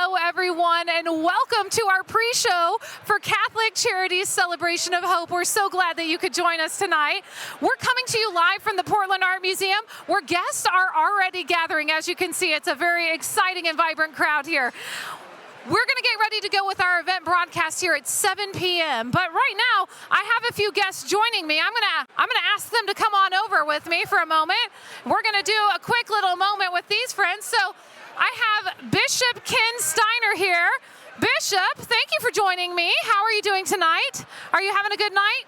Hello, everyone, and welcome to our pre-show for Catholic Charities Celebration of Hope. We're so glad that you could join us tonight. We're coming to you live from the Portland Art Museum, where guests are already gathering. As you can see, it's a very exciting and vibrant crowd here. We're going to get ready to go with our event broadcast here at 7 p.m. But right now, I have a few guests joining me. I'm gonna ask them to come on over with me for a moment. We're going to do a quick little moment with these friends. So I have Bishop Ken Steiner here. Bishop, thank you for joining me. How are you doing tonight? Are you having a good night?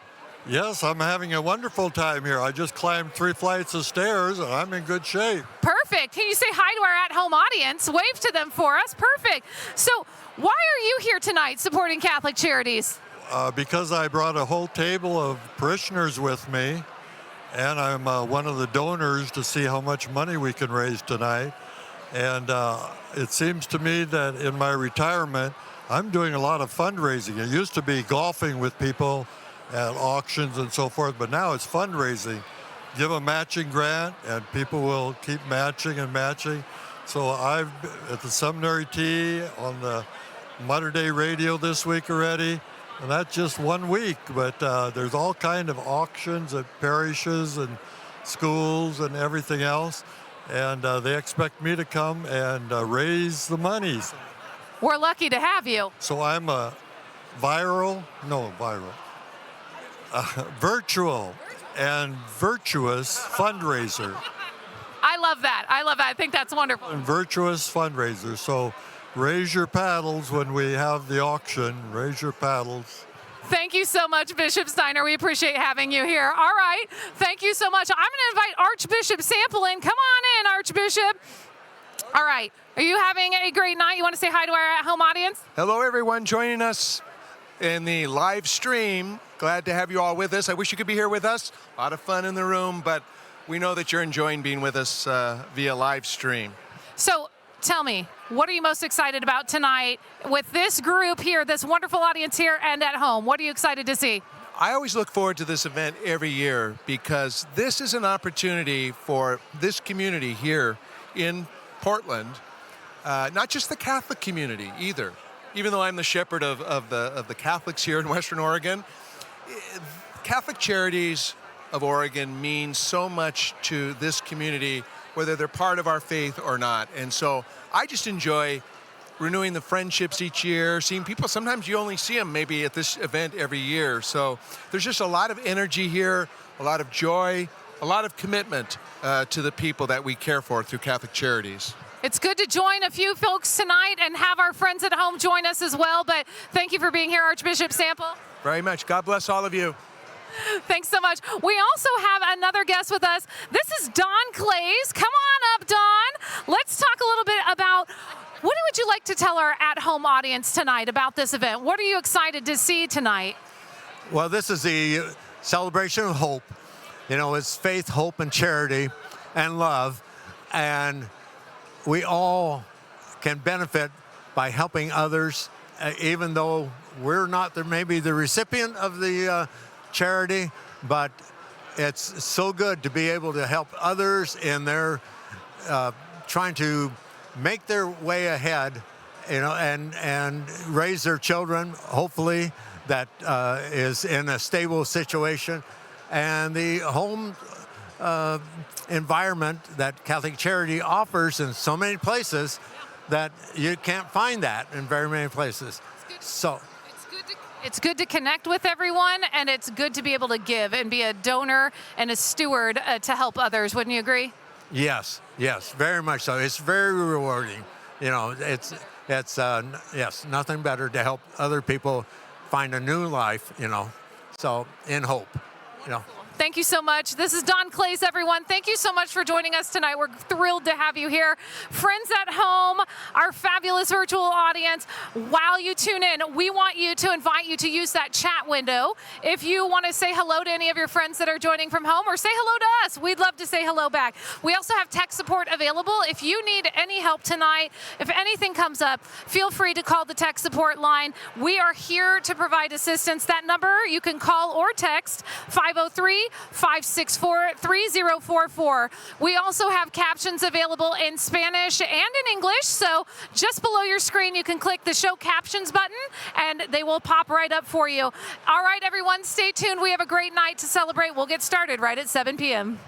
Yes, I'm having a wonderful time here. I just climbed 3 flights of stairs, and I'm in good shape. Perfect. Can you say hi to our at-home audience? Wave to them for us. Perfect. So why are you here tonight supporting Catholic Charities? Because I brought a whole table of parishioners with me, and I'm one of the donors to see how much money we can raise tonight. And it seems to me that in my retirement, I'm doing a lot of fundraising. It used to be golfing with people at auctions and so forth, but now it's fundraising. Give a matching grant and people will keep matching and matching. So I've at the seminary tea, on the Mater Dei radio this week already, and that's just 1 week, but there's all kind of auctions at parishes and schools and everything else, and they expect me to come and raise the monies. We're lucky to have you. So I'm a virtual and virtuous fundraiser. I love that. I love that. I think that's wonderful. And virtuous fundraiser. So raise your paddles when we have the auction. Raise your paddles. Thank you so much, Bishop Steiner. We appreciate having you here. All right. Thank you so much. I'm going to invite Archbishop Sample in. Come on in, Archbishop. All right. Are you having a great night? You want to say hi to our at-home audience? Hello, everyone joining us in the live stream. Glad to have you all with us. I wish you could be here with us. A lot of fun in the room, but we know that you're enjoying being with us via live stream. So tell me, what are you most excited about tonight with this group here, this wonderful audience here and at home? What are you excited to see? I always look forward to this event every year because this is an opportunity for this community here in Portland, not just the Catholic community either. Even though I'm the shepherd of the Catholics here in Western Oregon, Catholic Charities of Oregon means so much to this community, whether they're part of our faith or not. And so I just enjoy renewing the friendships each year, seeing people. Sometimes you only see them maybe at this event every year. So there's just a lot of energy here, a lot of joy, a lot of commitment to the people that we care for through Catholic Charities. It's good to join a few folks tonight and have our friends at home join us as well. But thank you for being here, Archbishop Sample. Very much. God bless all of you. Thanks so much. We also have another guest with us. This is Don Clays. Come on up, Don. Let's talk a little bit about what would you like to tell our at-home audience tonight about this event? What are you excited to see tonight? Well, this is the celebration of hope. You know, it's faith, hope, and charity and love. And we all can benefit by helping others, even though we're not maybe the recipient of the charity, but it's so good to be able to help others in their trying to make their way ahead, you know, and raise their children, hopefully, that is in a stable situation. And the home environment that Catholic Charity offers in so many places that you can't find that in very many places. So it's good to connect with everyone, and it's good to be able to give and be a donor and a steward to help others. Wouldn't you agree? Yes, very much so. It's very rewarding. You know, it's yes, nothing better to help other people find a new life, you know, so in hope, you know. Thank you so much. This is Don Clays, everyone. Thank you so much for joining us tonight. We're thrilled to have you here. Friends at home, our fabulous virtual audience, while you tune in, we want you to invite you to use that chat window. If you want to say hello to any of your friends that are joining from home, or say hello to us, we'd love to say hello back. We also have tech support available. If you need any help tonight, if anything comes up, feel free to call the tech support line. We are here to provide assistance. That number you can call or text 503 833-564-3044. We also have captions available in Spanish and in English, so just below your screen you can click the Show Captions button and they will pop right up for you. All right, everyone, stay tuned. We have a great night to celebrate. We'll get started right at 7 p.m.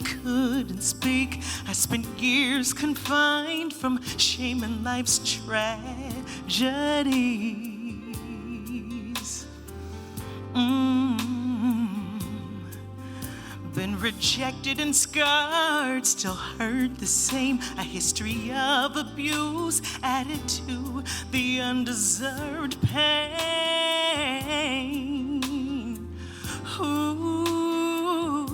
and couldn't speak. I spent years confined from shame and life's tragedies. Been rejected and scarred, still hurt the same. A history of abuse added to the undeserved pain. Ooh,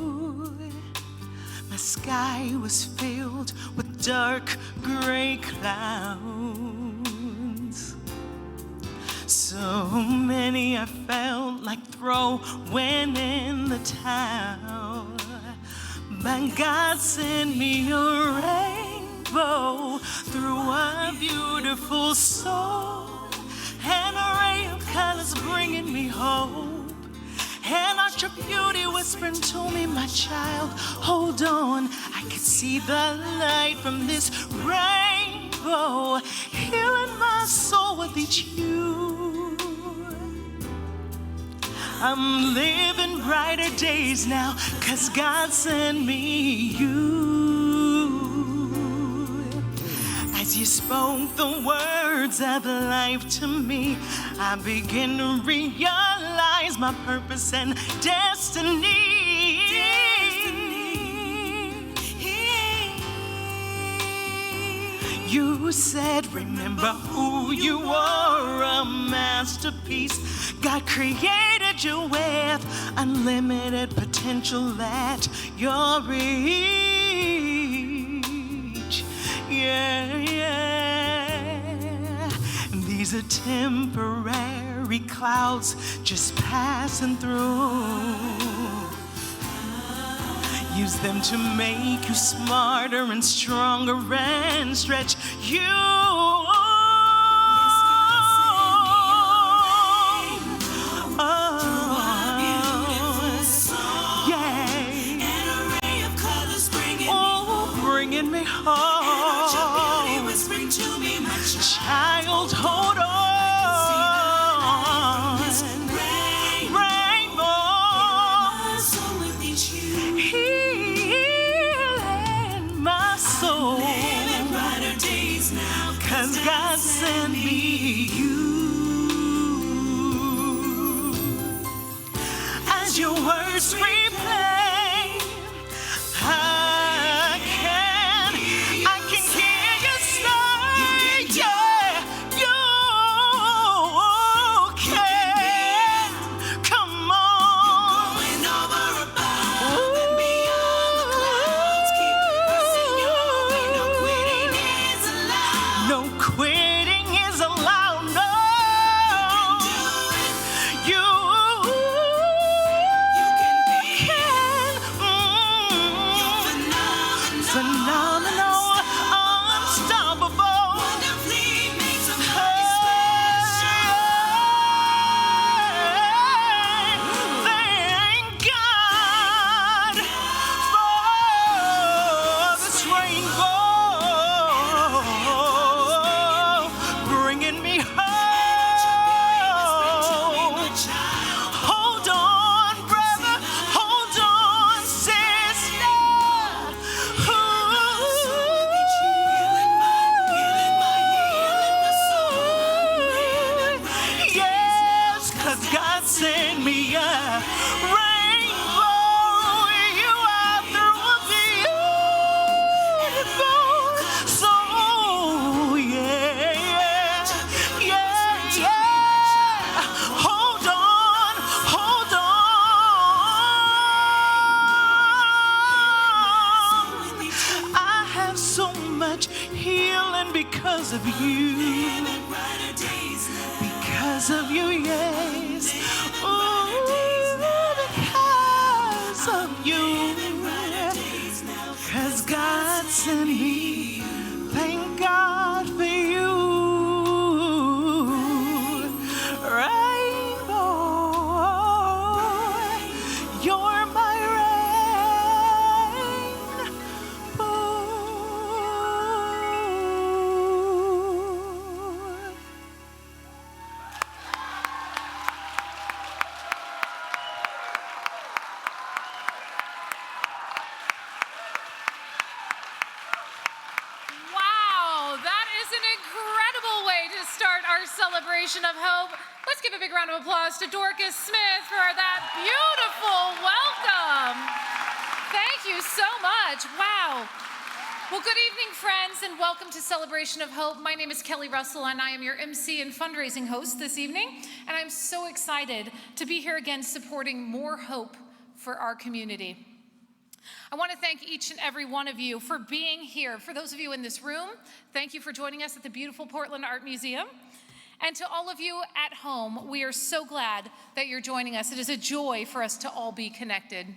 my sky was filled with dark gray clouds. So many I felt like throwing in the towel. But God sent me a rainbow through a beautiful soul, and a ray of colors bringing me hope. And arch of beauty whispering to me, my child, hold on. I can see the light from this rainbow, healing my soul with each hue. I'm living brighter days now, 'cause God sent me you. As you spoke the words of life to me, I begin to realize my purpose and destiny. You said, remember who you are, a masterpiece. God created you with unlimited potential at your reach. Yeah, yeah. These are temporary clouds just passing through. Use them to make you smarter and stronger and stretch you. Bringing me home. Child, hold on. Healing my soul. 'Cause God sent me you. As your words replay, I can hear you say, yeah, you can. Come on. Going over above and beyond the clouds. Keep pressing your way. No quitting is allowed. No quitting is allowed. No. You can be. You're phenomenal, unstoppable. Wonderfully makes somebody special. Thank God for this rainbow, bringing me home. Hold on, brother. Hold on, sister. Yes, 'cause God sent me a rainbow. You are through a beautiful soul. Yeah, yeah, yeah. Hold on, hold on. I have so much healing because of you. Because of you, yes. Ooh, because of you. 'Cause God sent me. Thank God for you. Rainbow, you're my rainbow. celebration of hope. Let's give a big round of applause to Dorcas Smith for that beautiful welcome. Thank you so much. Wow. Well, good evening, friends, and welcome to Celebration of Hope. My name is Kelly Russell, and I am your MC and fundraising host this evening, and I'm so excited to be here again supporting more hope for our community. I want to thank each and every one of you for being here. For those of you in this room, thank you for joining us at the beautiful Portland Art Museum. And to all of you at home, we are so glad that you're joining us. It is a joy for us to all be connected.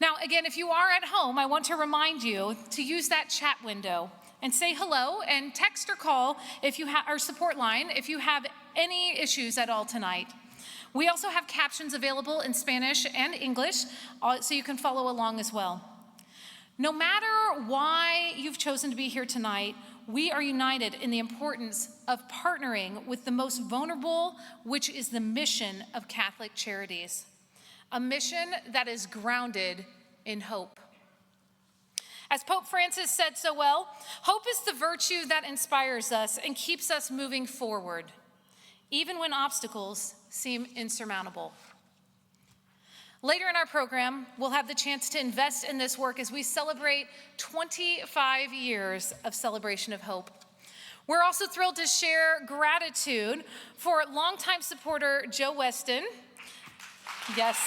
Now, again, if you are at home, I want to remind you to use that chat window and say hello and text or call if you have our support line if you have any issues at all tonight. We also have captions available in Spanish and English, so you can follow along as well. No matter why you've chosen to be here tonight, we are united in the importance of partnering with the most vulnerable, which is the mission of Catholic Charities, a mission that is grounded in hope. As Pope Francis said so well, hope is the virtue that inspires us and keeps us moving forward, even when obstacles seem insurmountable. Later in our program, we'll have the chance to invest in this work as we celebrate 25 years of Celebration of Hope. We're also thrilled to share gratitude for longtime supporter Joe Weston, yes,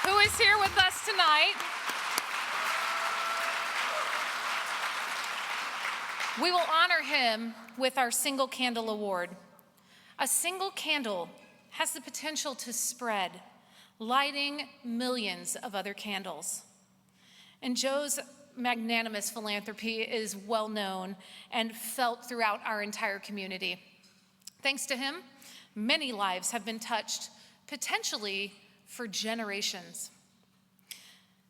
who is here with us tonight. We will honor him with our Single Candle Award. A single candle has the potential to spread, lighting millions of other candles. And Joe's magnanimous philanthropy is well known and felt throughout our entire community. Thanks to him, many lives have been touched, potentially for generations.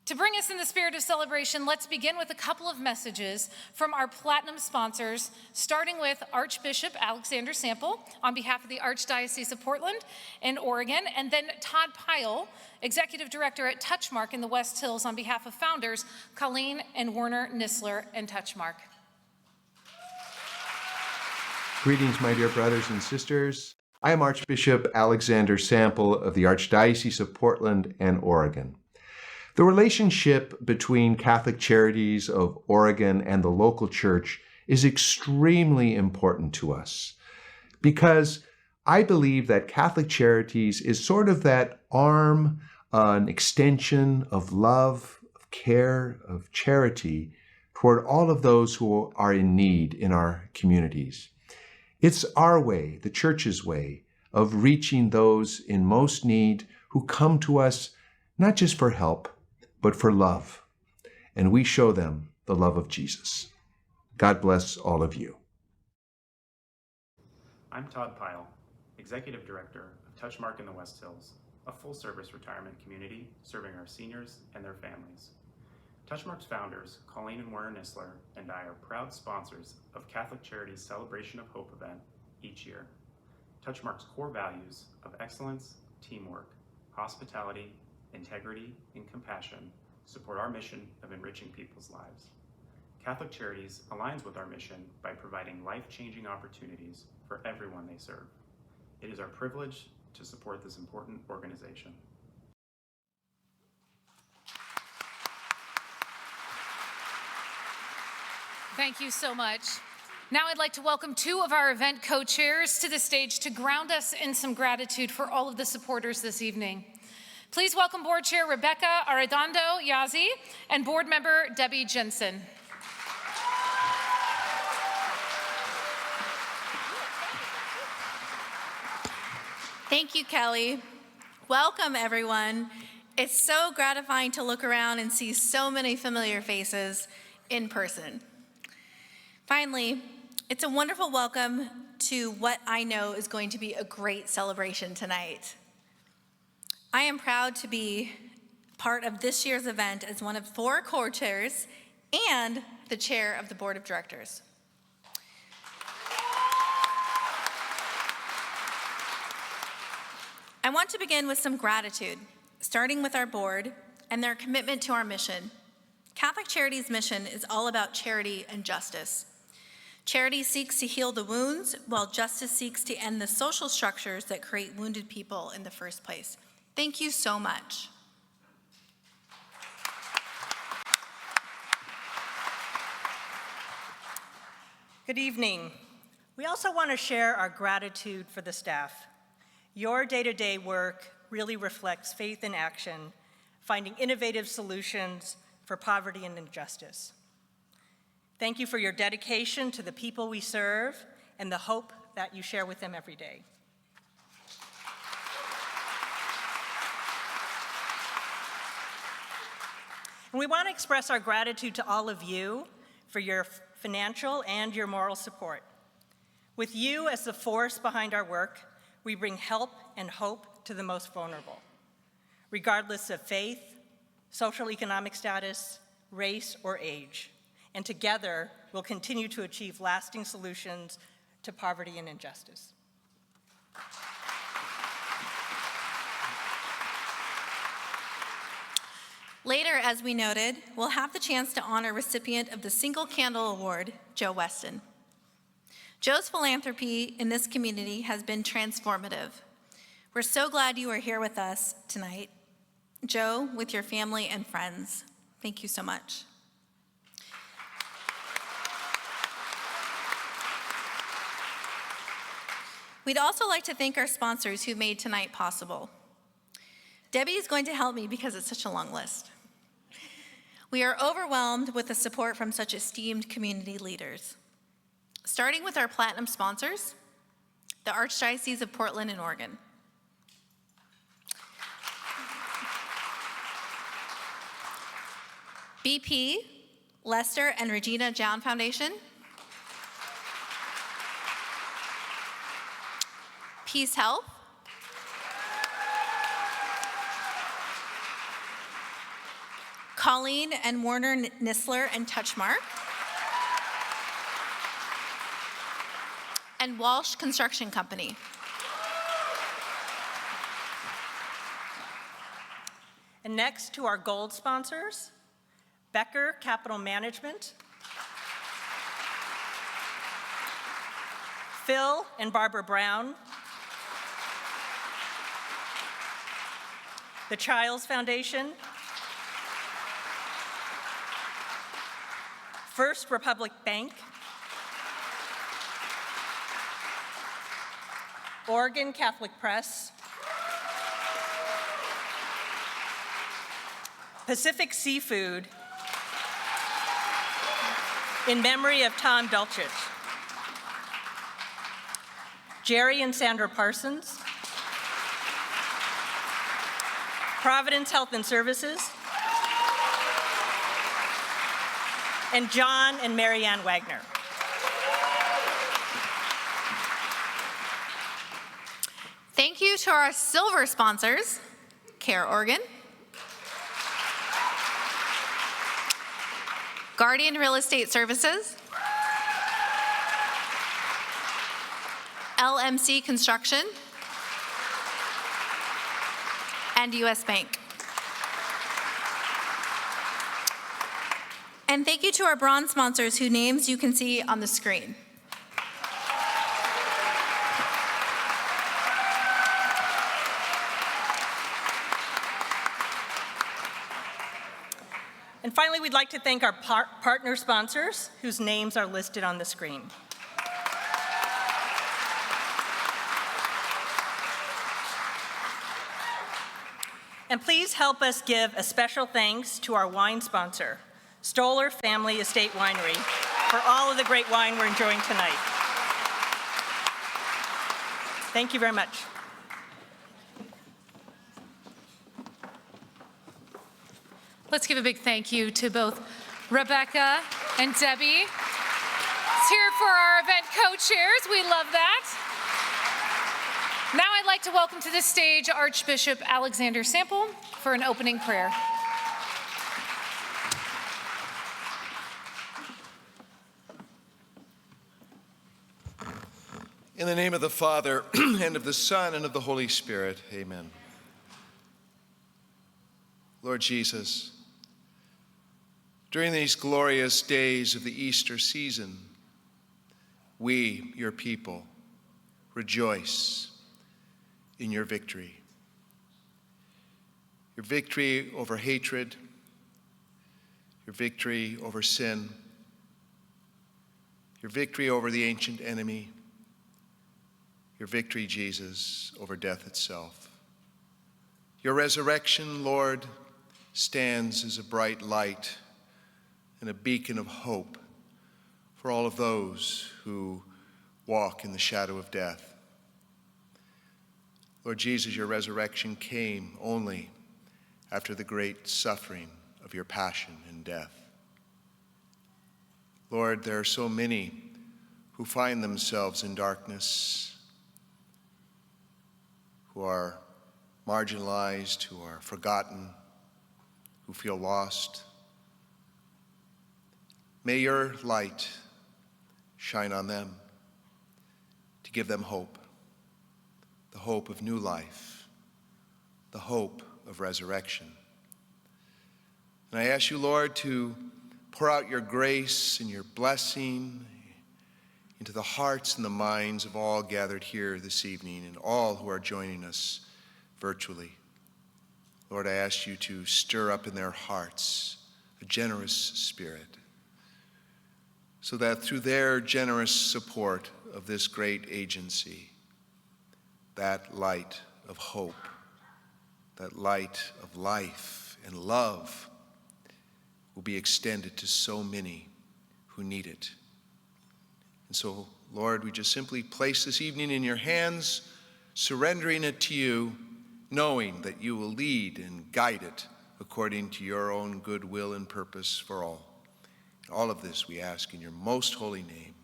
To bring us in the spirit of celebration, let's begin with a couple of messages from our platinum sponsors, starting with Archbishop Alexander Sample on behalf of the Archdiocese of Portland and Oregon, and then Todd Pyle, Executive Director at Touchmark in the West Hills on behalf of founders Colleen and Werner Nissler and Touchmark. Greetings, my dear brothers and sisters. I am Archbishop Alexander Sample of the Archdiocese of Portland and Oregon. The relationship between Catholic Charities of Oregon and the local church is extremely important to us because I believe that Catholic Charities is sort of that arm, an extension of love, of care, of charity toward all of those who are in need in our communities. It's our way, the church's way, of reaching those in most need who come to us not just for help, but for love. And we show them the love of Jesus. God bless all of you. I'm Todd Pyle, Executive Director of Touchmark in the West Hills, a full-service retirement community serving our seniors and their families. Touchmark's founders, Colleen and Werner Nissler, and I are proud sponsors of Catholic Charities' Celebration of Hope event each year. Touchmark's core values of excellence, teamwork, hospitality, integrity, and compassion support our mission of enriching people's lives. Catholic Charities aligns with our mission by providing life-changing opportunities for everyone they serve. It is our privilege to support this important organization. Thank you so much. Now I'd like to welcome two of our event co-chairs to the stage to ground us in some gratitude for all of the supporters this evening. Please welcome Board Chair Rebecca Arredondo Yazzie and Board Member Debbie Jensen. Thank you, Kelly. Welcome, everyone. It's so gratifying to look around and see so many familiar faces in person. Finally, it's a wonderful welcome to what I know is going to be a great celebration tonight. I am proud to be part of this year's event as one of 4 co-chairs and the chair of the board of directors. I want to begin with some gratitude, starting with our board and their commitment to our mission. Catholic Charities' mission is all about charity and justice. Charity seeks to heal the wounds, while justice seeks to end the social structures that create wounded people in the first place. Thank you so much. Good evening. We also want to share our gratitude for the staff. Your day-to-day work really reflects faith in action, finding innovative solutions for poverty and injustice. Thank you for your dedication to the people we serve and the hope that you share with them every day. And we want to express our gratitude to all of you for your financial and your moral support. With you as the force behind our work, we bring help and hope to the most vulnerable, regardless of faith, social economic status, race, or age. And together, we'll continue to achieve lasting solutions to poverty and injustice. Later, as we noted, we'll have the chance to honor recipient of the Single Candle Award, Joe Weston. Joe's philanthropy in this community has been transformative. We're so glad you are here with us tonight. Joe, with your family and friends, thank you so much. We'd also like to thank our sponsors who made tonight possible. Debbie is going to help me because it's such a long list. We are overwhelmed with the support from such esteemed community leaders. Starting with our platinum sponsors, the Archdiocese of Portland and Oregon. BP, Lester and Regina Jown Foundation. Peace Health. Colleen and Warner Nisler and Touchmark. And Walsh Construction Company. And next to our gold sponsors, Becker Capital Management, Phil and Barbara Brown, the Childs Foundation, First Republic Bank, Oregon Catholic Press, Pacific Seafood, in memory of Tom Dulcich, Jerry and Sandra Parsons, Providence Health and Services, and John and Marianne Wagner. Thank you to our silver sponsors, Care Oregon, Guardian Real Estate Services, LMC Construction, and US Bank. And thank you to our bronze sponsors whose names you can see on the screen. And finally, we'd like to thank our partner sponsors whose names are listed on the screen. And please help us give a special thanks to our wine sponsor, Stoller Family Estate Winery, for all of the great wine we're enjoying tonight. Thank you very much. Let's give a big thank you to both Rebecca and Debbie. It's here for our event co-chairs. We love that. Now I'd like to welcome to the stage Archbishop Alexander Sample for an opening prayer. In the name of the Father, and of the Son, and of the Holy Spirit, amen. Lord Jesus, during these glorious days of the Easter season, we, your people, rejoice in your victory. Your victory over hatred, your victory over sin, your victory over the ancient enemy, your victory, Jesus, over death itself. Your resurrection, Lord, stands as a bright light and a beacon of hope for all of those who walk in the shadow of death. Lord Jesus, your resurrection came only after the great suffering of your passion and death. Lord, there are so many who find themselves in darkness, who are marginalized, who are forgotten, who feel lost. May your light shine on them to give them hope, the hope of new life, the hope of resurrection. And I ask you, Lord, to pour out your grace and your blessing into the hearts and the minds of all gathered here this evening and all who are joining us virtually. Lord, I ask you to stir up in their hearts a generous spirit, so that through their generous support of this great agency, that light of hope, that light of life and love will be extended to so many who need it. And so, Lord, we just simply place this evening in your hands, surrendering it to you, knowing that you will lead and guide it according to your own good will and purpose for all. All of this we ask in your most holy name.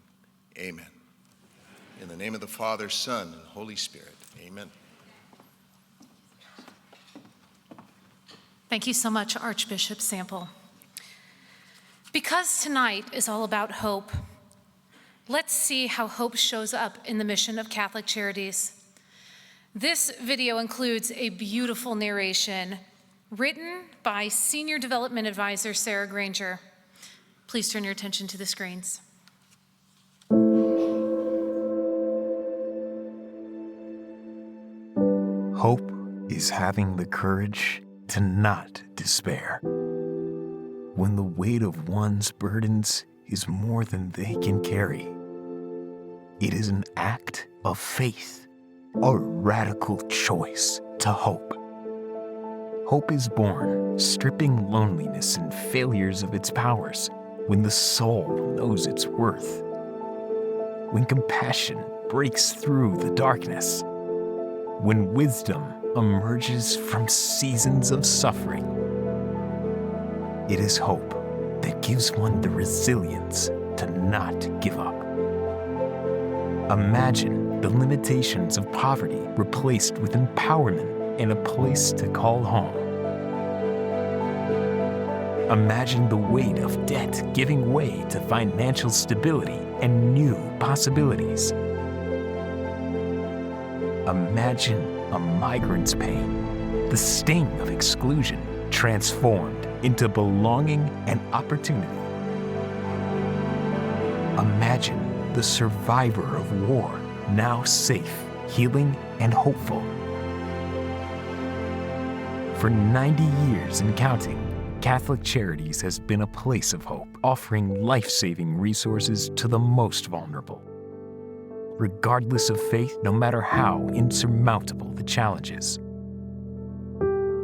Amen. In the name of the Father, Son, and Holy Spirit. Amen. Thank you so much, Archbishop Sample. Because tonight is all about hope, let's see how hope shows up in the mission of Catholic Charities. This video includes a beautiful narration written by Senior Development Advisor Sarah Granger. Please turn your attention to the screens. Hope is having the courage to not despair. When the weight of one's burdens is more than they can carry, it is an act of faith, a radical choice to hope. Hope is born, stripping loneliness and failures of its powers, when the soul knows its worth. When compassion breaks through the darkness. When wisdom emerges from seasons of suffering. It is hope that gives one the resilience to not give up. Imagine the limitations of poverty replaced with empowerment and a place to call home. Imagine the weight of debt giving way to financial stability and new possibilities. Imagine a migrant's pain, the sting of exclusion transformed into belonging and opportunity. Imagine the survivor of war now safe, healing, and hopeful. For 90 years and counting, Catholic Charities has been a place of hope, offering life-saving resources to the most vulnerable. Regardless of faith, no matter how insurmountable the challenges,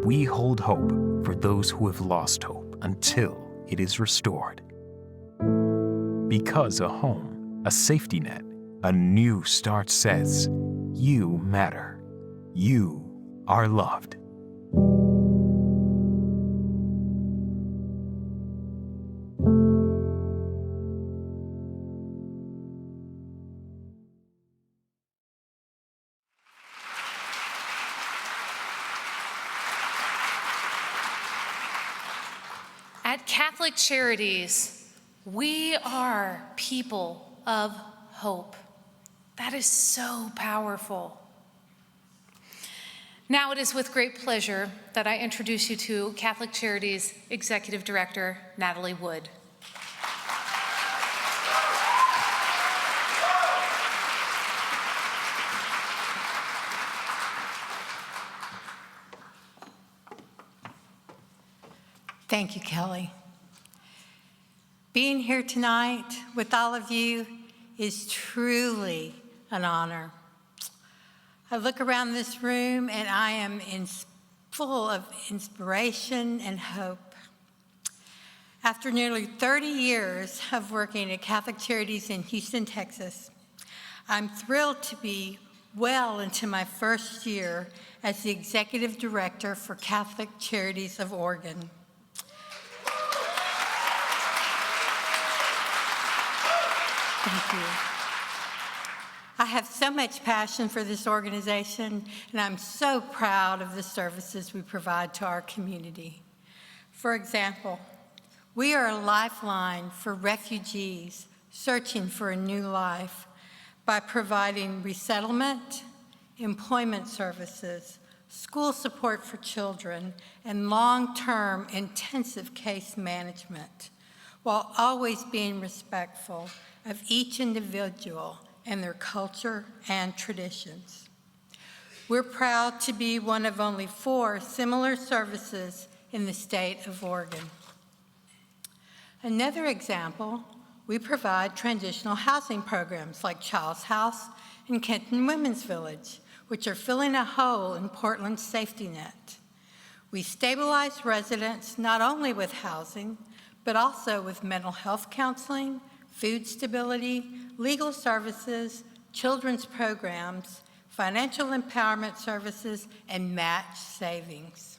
we hold hope for those who have lost hope until it is restored. Because a home, a safety net, a new start says, you matter. You are loved. At Catholic Charities, we are people of hope. That is so powerful. Now it is with great pleasure that I introduce you to Catholic Charities Executive Director, Natalie Wood. Thank you, Kelly. Being here tonight with all of you is truly an honor. I look around this room and I am full of inspiration and hope. After nearly 30 years of working at Catholic Charities in Houston, Texas, I'm thrilled to be well into my first year as the Executive Director for Catholic Charities of Oregon. Thank you. I have so much passion for this organization, and I'm so proud of the services we provide to our community. For example, we are a lifeline for refugees searching for a new life by providing resettlement, employment services, school support for children, and long-term intensive case management, while always being respectful of each individual and their culture and traditions. We're proud to be one of only 4 similar services in the state of Oregon. Another example, we provide transitional housing programs like Child's House and Kenton Women's Village, which are filling a hole in Portland's safety net. We stabilize residents not only with housing, but also with mental health counseling, food stability, legal services, children's programs, financial empowerment services, and match savings.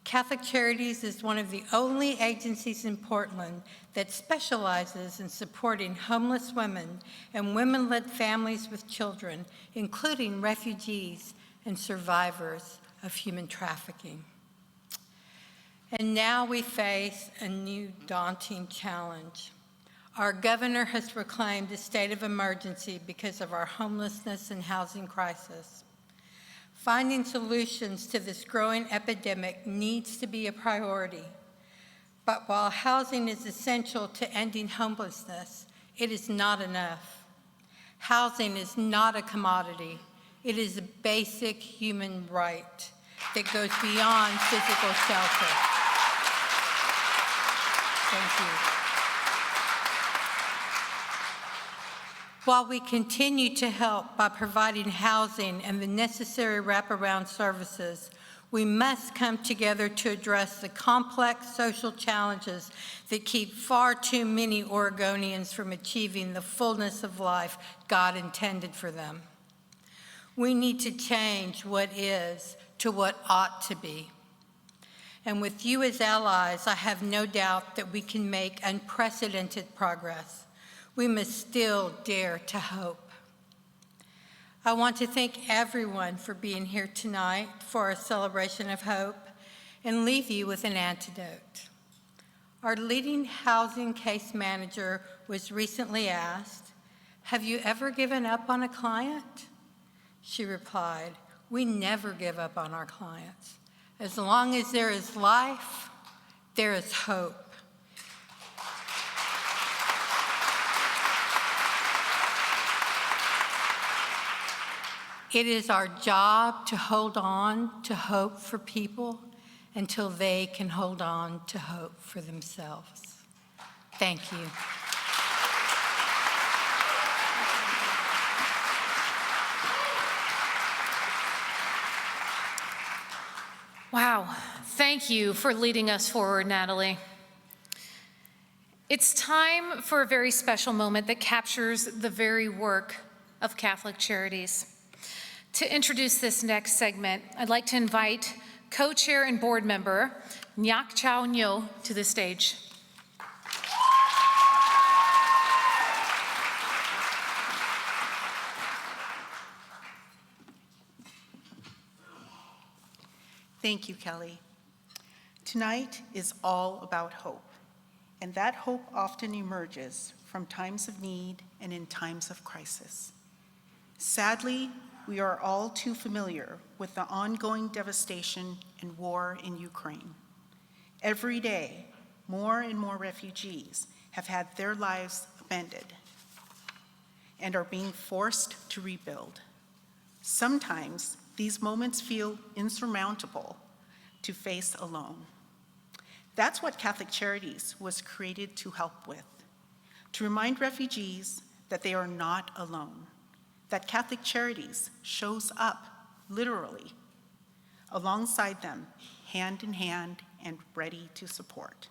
Catholic Charities is one of the only agencies in Portland that specializes in supporting homeless women and women-led families with children, including refugees and survivors of human trafficking. And now we face a new daunting challenge. Our governor has proclaimed a state of emergency because of our homelessness and housing crisis. Finding solutions to this growing epidemic needs to be a priority. But while housing is essential to ending homelessness, it is not enough. Housing is not a commodity. It is a basic human right that goes beyond physical shelter. Thank you. While we continue to help by providing housing and the necessary wraparound services, we must come together to address the complex social challenges that keep far too many Oregonians from achieving the fullness of life God intended for them. We need to change what is to what ought to be. And with you as allies, I have no doubt that we can make unprecedented progress. We must still dare to hope. I want to thank everyone for being here tonight for our celebration of hope and leave you with an antidote. Our leading housing case manager was recently asked, "Have you ever given up on a client?" She replied, "We never give up on our clients. As long as there is life, there is hope." It is our job to hold on to hope for people until they can hold on to hope for themselves. Thank you. Wow, thank you for leading us forward, Natalie. It's time for a very special moment that captures the very work of Catholic Charities. To introduce this next segment, I'd like to invite co-chair and board member Nyak Chao Nyo to the stage. Thank you, Kelly. Tonight is all about hope, and that hope often emerges from times of need and in times of crisis. Sadly, we are all too familiar with the ongoing devastation and war in Ukraine. Every day, more and more refugees have had their lives upended and are being forced to rebuild. Sometimes these moments feel insurmountable to face alone. That's what Catholic Charities was created to help with, to remind refugees that they are not alone, that Catholic Charities shows up, literally, alongside them, hand in hand and ready to support.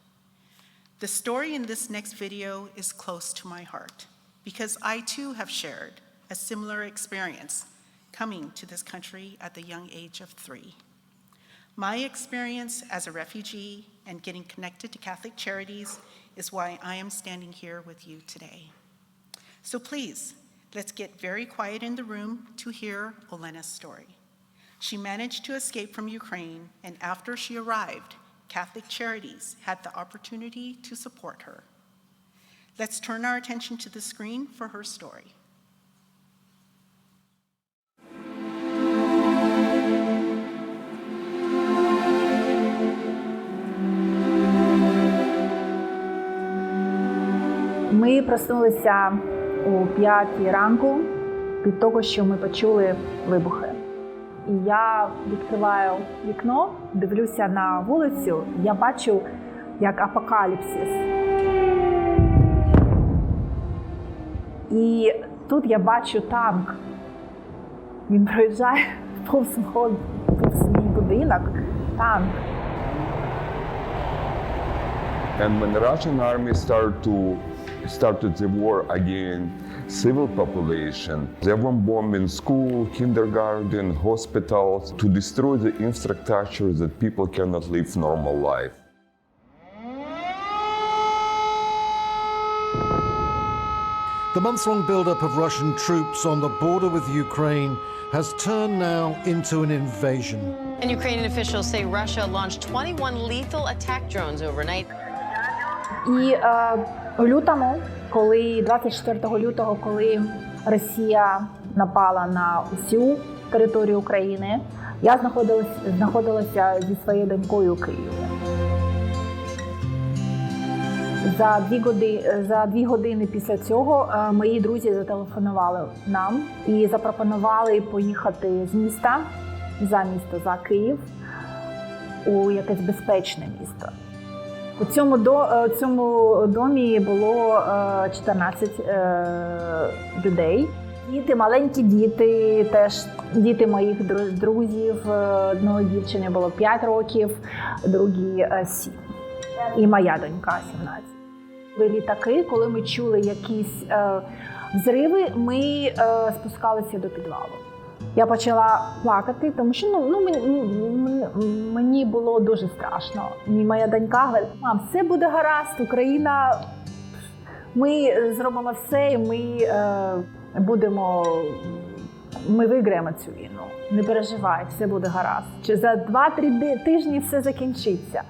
The story in this next video is close to my heart because I too have shared a similar experience coming to this country at the young age of 3. My experience as a refugee and getting connected to Catholic Charities is why I am standing here with you today. So please, let's get very quiet in the room to hear Olena's story. She managed to escape from Ukraine, and after she arrived, Catholic Charities had the opportunity to support her. Let's turn our attention to the screen for her story. Ми проснулися о 5 ранку від того, що ми почули вибухи. І я відкриваю вікно, дивлюся на вулицю, я бачу, як апокаліпсис. І тут я бачу танк. Він проїжджає повз мій будинок, танк. And when the Russian army started the war against civil population, they were bombing school, kindergarten, hospitals to destroy the infrastructure that people cannot live normal life. The months-long build-up of Russian troops on the border with Ukraine has turned now into an invasion. And Ukrainian officials say Russia launched 21 lethal attack drones overnight. І у лютому, 24 лютого, коли Росія напала на усю територію України, я знаходилася зі своєю донькою у Києві. За 2 години після цього мої друзі зателефонували нам і запропонували поїхати з міста, за Київ, у якесь безпечне місто. У цьому домі було 14 людей. Діти, маленькі діти, теж діти моїх друзів. Одної дівчини було 5 років, другій 7. І моя донька 17. Були літаки, коли ми чули якісь взриви, ми спускалися до підвалу. Я почала плакати, тому що мені було дуже страшно. І моя донька говорить: мам, все буде гаразд, Україна, ми зробимо все, і ми виграємо цю війну. Не переживай, все буде гаразд. Чи за 2-3 тижні все закінчиться.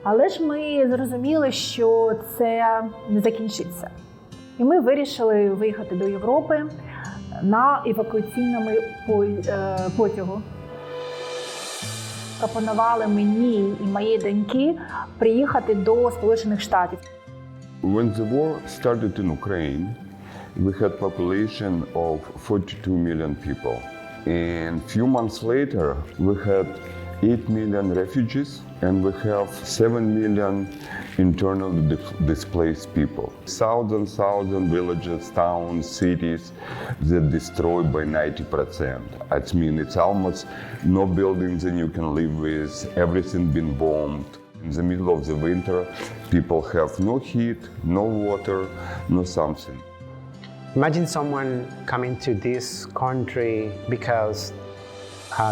Але ж ми зрозуміли, що це не закінчиться. І ми вирішили виїхати до Європи на евакуаційному потягу. Пропонували мені і моїй доньці приїхати до Сполучених Штатів. When the war started in Ukraine, we had population of 42 million people. And few months later, we had 8 million refugees, and we have 7 million internally displaced people. Thousands villages, towns, cities that destroyed by 90%. I mean, it's almost no buildings that you can live with, everything been bombed. In the middle of the winter, people have no heat, no water, no something. Imagine someone coming to this country because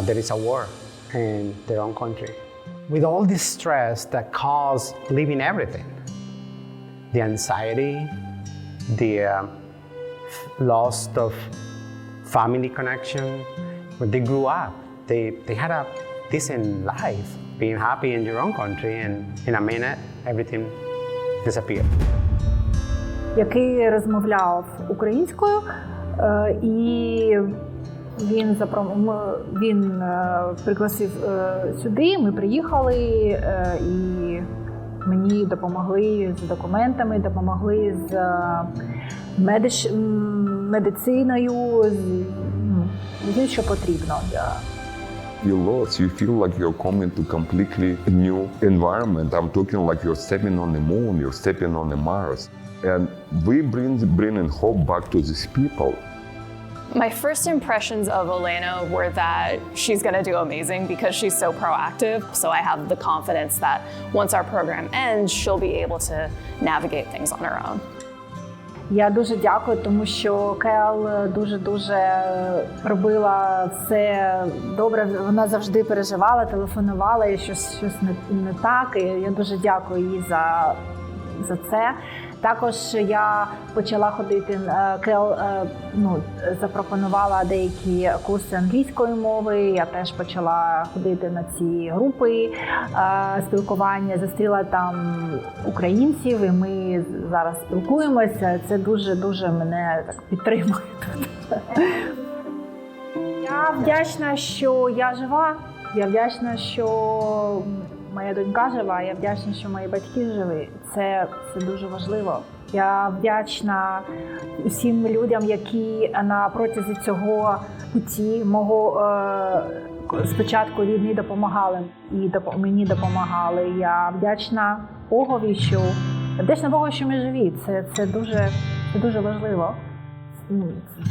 there is a war in their own country. With all this stress that caused leaving everything. The anxiety, the loss of family connection. When they grew up, they had a decent life, being happy in your own country, and in a minute, everything disappeared. Який розмовляв українською, і він пригласив сюди, ми приїхали, і мені допомогли з документами, допомогли з медициною, з що потрібно you lost. You feel like you're coming to completely new environment. I'm talking like you're stepping on the moon, you're stepping on the Mars. And we bringing hope back to these people. My first impressions of Elena were that she's going to do amazing because she's so proactive. So I have the confidence that once our program ends, she'll be able to navigate things on her own. Я дуже дякую, тому що Кел дуже робила все добре. Вона завжди переживала, телефонувала, і щось не так. І я дуже дякую їй за це. Також я почала ходити, Кел запропонувала деякі курси англійської мови, я теж почала ходити на ці групи спілкування, зустріла там українців, і ми зараз спілкуємося, це дуже мене так підтримує тут. Я вдячна, що я жива, я вдячна, що моя донька жива, я вдячна, що мої батьки живі. Це дуже важливо. Я вдячна усім людям, які на протязі цього путі спочатку війни допомагали і мені допомагали. Я вдячна Богові, що ми живі. Це дуже важливо.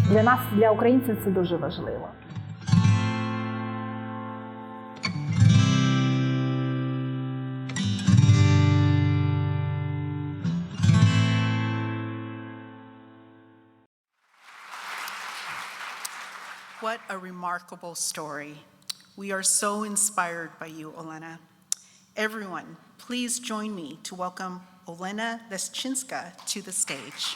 Для нас, для українців, це дуже важливо. What a remarkable story. We are so inspired by you, Olena. Everyone, please join me to welcome Olena Leschinska to the stage.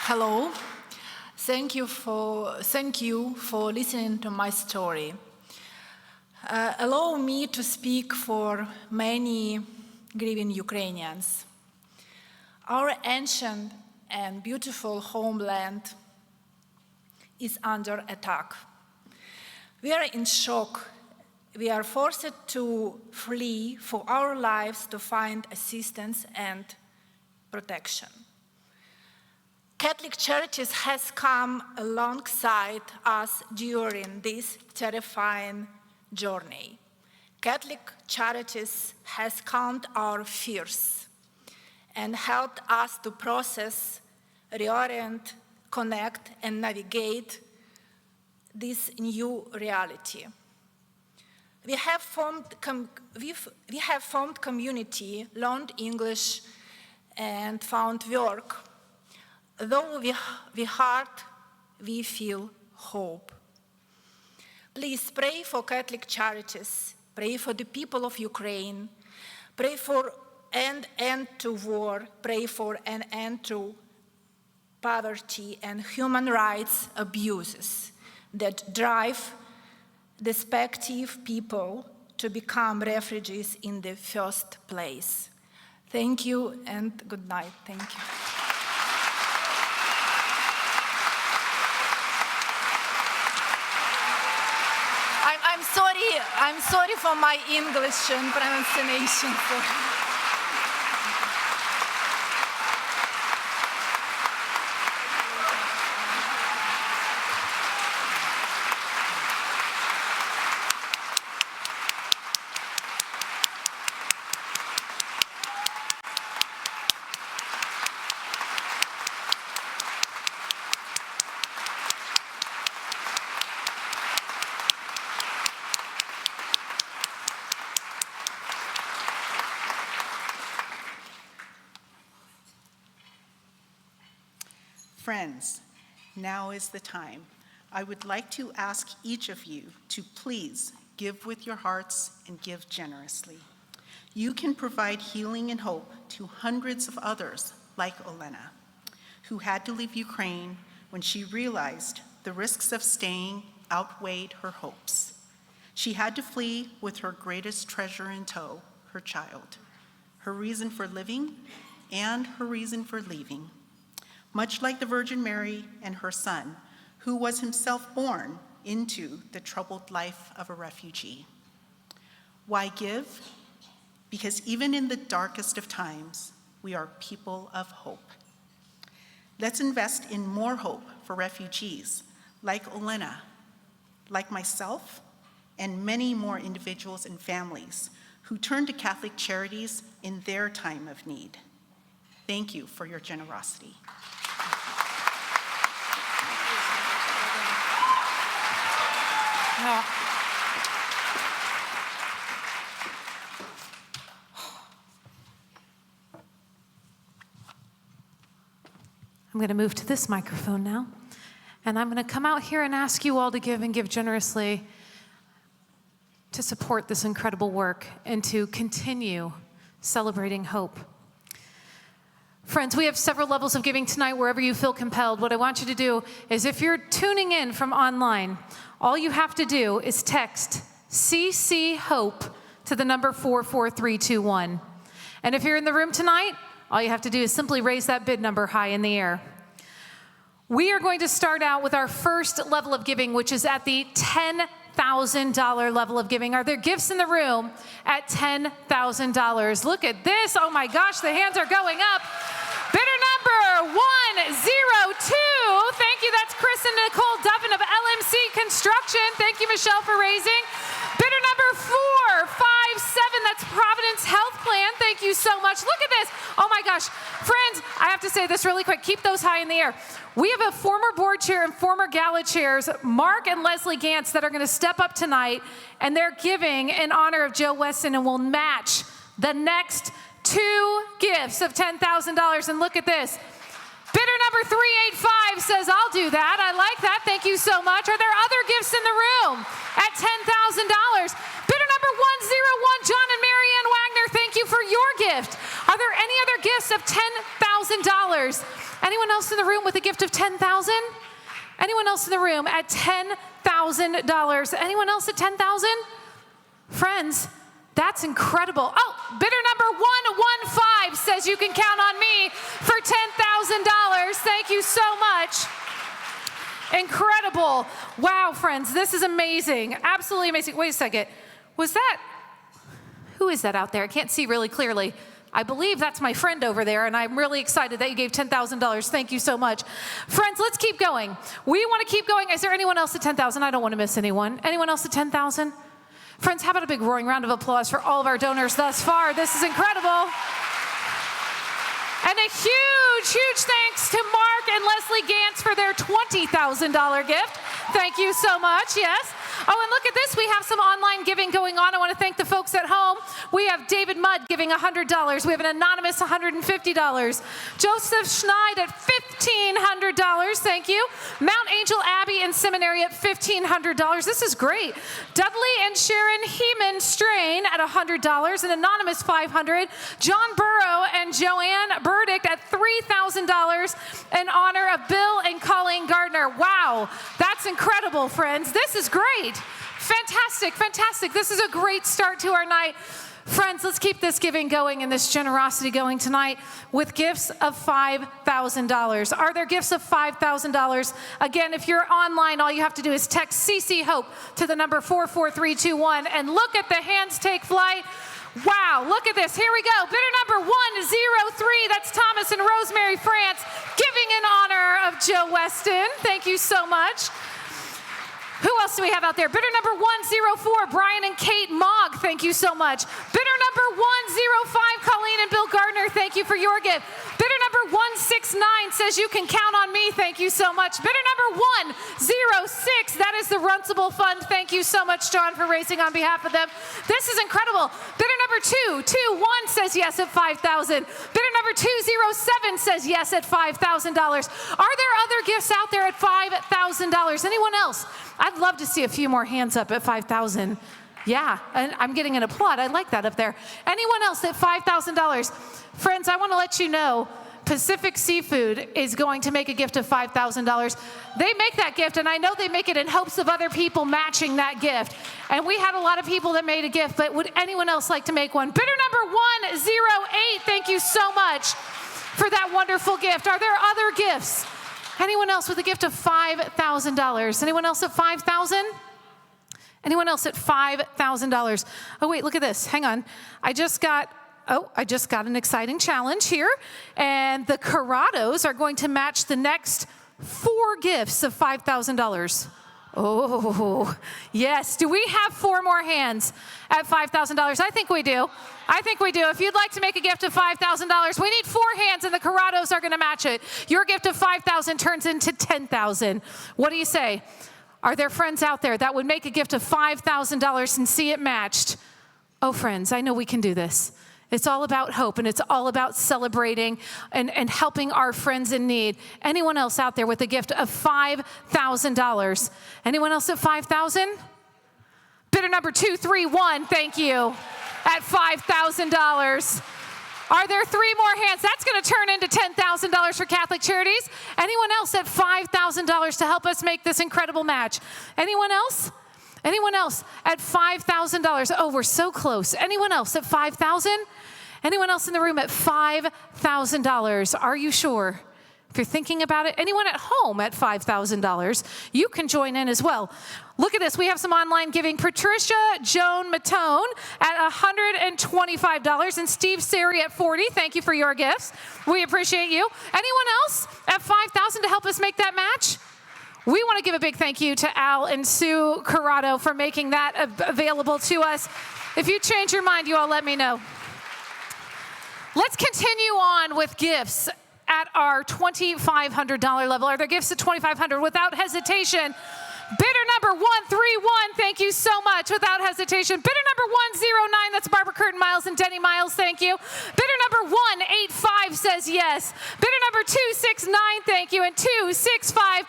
Hello. Thank you for listening to my story. Allow me to speak for many grieving Ukrainians. Our ancient and beautiful homeland is under attack. We are in shock. We are forced to flee for our lives to find assistance and protection. Catholic Charities has come alongside us during this terrifying journey. Catholic Charities has calmed our fears and helped us to process, reorient, connect, and navigate this new reality. We have formed community, learned English, and found work. Though we hurt, we feel hope. Please pray for Catholic Charities, pray for the people of Ukraine, pray for an end to war, pray for an end to poverty and human rights abuses that drive respective people to become refugees in the first place. Thank you and good night. Thank you. I'm sorry for my English and pronunciation. Friends, now is the time. I would like to ask each of you to please give with your hearts and give generously. You can provide healing and hope to hundreds of others like Olena, who had to leave Ukraine when she realized the risks of staying outweighed her hopes. She had to flee with her greatest treasure in tow, her child, her reason for living and her reason for leaving. Much like the Virgin Mary and her son, who was himself born into the troubled life of a refugee. Why give? Because even in the darkest of times, we are people of hope. Let's invest in more hope for refugees like Olena, like myself, and many more individuals and families who turn to Catholic Charities in their time of need. Thank you for your generosity. I'm going to move to this microphone now, and I'm going to come out here and ask you all to give and give generously to support this incredible work and to continue celebrating hope. Friends, we have several levels of giving tonight wherever you feel compelled. What I want you to do is if you're tuning in from online, all you have to do is text CC HOPE to the number 44321. And if you're in the room tonight, all you have to do is simply raise that bid number high in the air. We are going to start out with our first level of giving, which is at the $10,000 level of giving. Are there gifts in the room at $10,000? Look at this. Oh my gosh, the hands are going up. Bidder number 102. Thank you. That's Chris and Nicole Duffin of LMC Construction. Thank you, Michelle, for raising. Bidder number 457. That's Providence Health Plan. Thank you so much. Look at this. Oh my gosh. Friends, I have to say this really quick. Keep those high in the air. We have a former board chair and former gala chairs, Mark and Leslie Gantz, that are going to step up tonight, and they're giving in honor of Joe Weston and will match the next 2 gifts of $10,000. And look at this. Bidder number 385 says, I'll do that. I like that. Thank you so much. Are there other gifts in the room at $10,000? Bidder number 101, John and Marianne Wagner, thank you for your gift. Are there any other gifts of $10,000? Anyone else in the room with a gift of $10,000? Anyone else in the room at $10,000? Anyone else at $10,000? Friends, that's incredible. Oh, bidder number 115 says you can count on me for $10,000. Thank you so much. Incredible. Wow, friends, this is amazing. Absolutely amazing. Wait a second. Who is that out there? I can't see really clearly. I believe that's my friend over there, and I'm really excited that you gave $10,000. Thank you so much. Friends, let's keep going. We want to keep going. Is there anyone else at $10,000? I don't want to miss anyone. Anyone else at $10,000? Friends, how about a big roaring round of applause for all of our donors thus far? This is incredible. And a huge, huge thanks to Mark and Leslie Gantz for their $20,000 gift. Thank you so much, yes. Oh, and look at this. We have some online giving going on. I want to thank the folks at home. We have David Mudd giving $100. We have an anonymous $150. Joseph Schneid at $1,500. Thank you. Mount Angel Abbey and Seminary at $1,500. This is great. Dudley and Sharon Heeman Strain at $100. An anonymous $500. John Burrow and Joanne Burdick at $3,000 in honor of Bill and Colleen Gardner. Wow, that's incredible, friends. This is great. Fantastic, fantastic. This is a great start to our night. Friends, let's keep this giving going and this generosity going tonight with gifts of $5,000. Are there gifts of $5,000? Again, if you're online, all you have to do is text CC HOPE to the number 44321 and look at the hands take flight. Wow, look at this. Here we go. Bidder number 103. That's Thomas and Rosemary France giving in honor of Joe Weston. Thank you so much. Who else do we have out there? Bidder number 104, Brian and Kate Mogg, thank you so much. Bidder number 105, Colleen and Bill Gardner, thank you for your gift. Bidder number 169 says you can count on me, thank you so much. Bidder number 106, that is the Runcible Fund, thank you so much, John, for raising on behalf of them. This is incredible. Bidder number 221 says yes at $5,000. Bidder number 207 says yes at $5,000. Are there other gifts out there at $5,000? Anyone else? I'd love to see a few more hands up at $5,000. Yeah, and I'm getting an applaud. I like that up there. Anyone else at $5,000? Friends, I want to let you know Pacific Seafood is going to make a gift of $5,000. They make that gift, and I know they make it in hopes of other people matching that gift. And we had a lot of people that made a gift, but would anyone else like to make one? Bidder number 108, thank you so much for that wonderful gift. Are there other gifts Anyone else with a gift of $5,000? Anyone else at $5,000? Anyone else at $5,000? Oh, wait, look at this. Hang on. I just got an exciting challenge here. And the Corrados are going to match the next 4 gifts of $5,000. Oh, yes. Do we have 4 more hands at $5,000? I think we do. I think we do. If you'd like to make a gift of $5,000, we need 4 hands, and the Corrados are going to match it. Your gift of $5,000 turns into $10,000. What do you say? Are there friends out there that would make a gift of $5,000 and see it matched? Oh, friends, I know we can do this. It's all about hope, and it's all about celebrating and helping our friends in need. Anyone else out there with a gift of $5,000? Anyone else at $5,000? Bidder number 231, thank you, at $5,000. Are there 3 more hands? That's going to turn into $10,000 for Catholic Charities. Anyone else at $5,000 to help us make this incredible match? Anyone else? Anyone else at $5,000? Oh, we're so close. Anyone else at $5,000? Anyone else in the room at $5,000? Are you sure? If you're thinking about it, anyone at home at $5,000, you can join in as well. Look at this. We have some online giving. Patricia Joan Matone at $125 and Steve Sari at $40. Thank you for your gifts. We appreciate you. Anyone else at $5,000 to help us make that match? We want to give a big thank you to Al and Sue Corrado for making that available to us. If you change your mind, you all let me know. Let's continue on with gifts at our $2,500 level. Are there gifts at $2,500? Without hesitation, bidder number 131, thank you so much. Without hesitation. Bidder number 109, that's Barbara Curtin Miles and Denny Miles, thank you. Bidder number 185 says yes. Bidder number 269, thank you. And 265,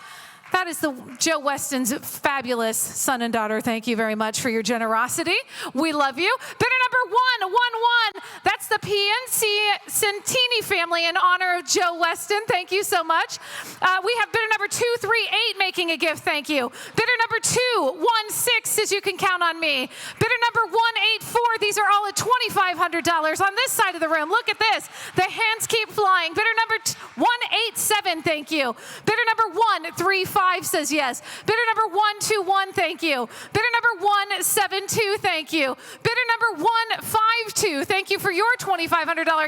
that is the Joe Weston's fabulous son and daughter. Thank you very much for your generosity. We love you. Bidder number 111, that's the PNC Centini family in honor of Joe Weston. Thank you so much. We have bidder number 238 making a gift. Thank you. Bidder number 216 says you can count on me. Bidder number 184, these are all at $2,500 on this side of the room. Look at this. The hands keep flying. Bidder number 187, thank you. Bidder number 135 says yes. Bidder number 121, thank you. Bidder number 172, thank you. Bidder number 152, thank you for your $2,500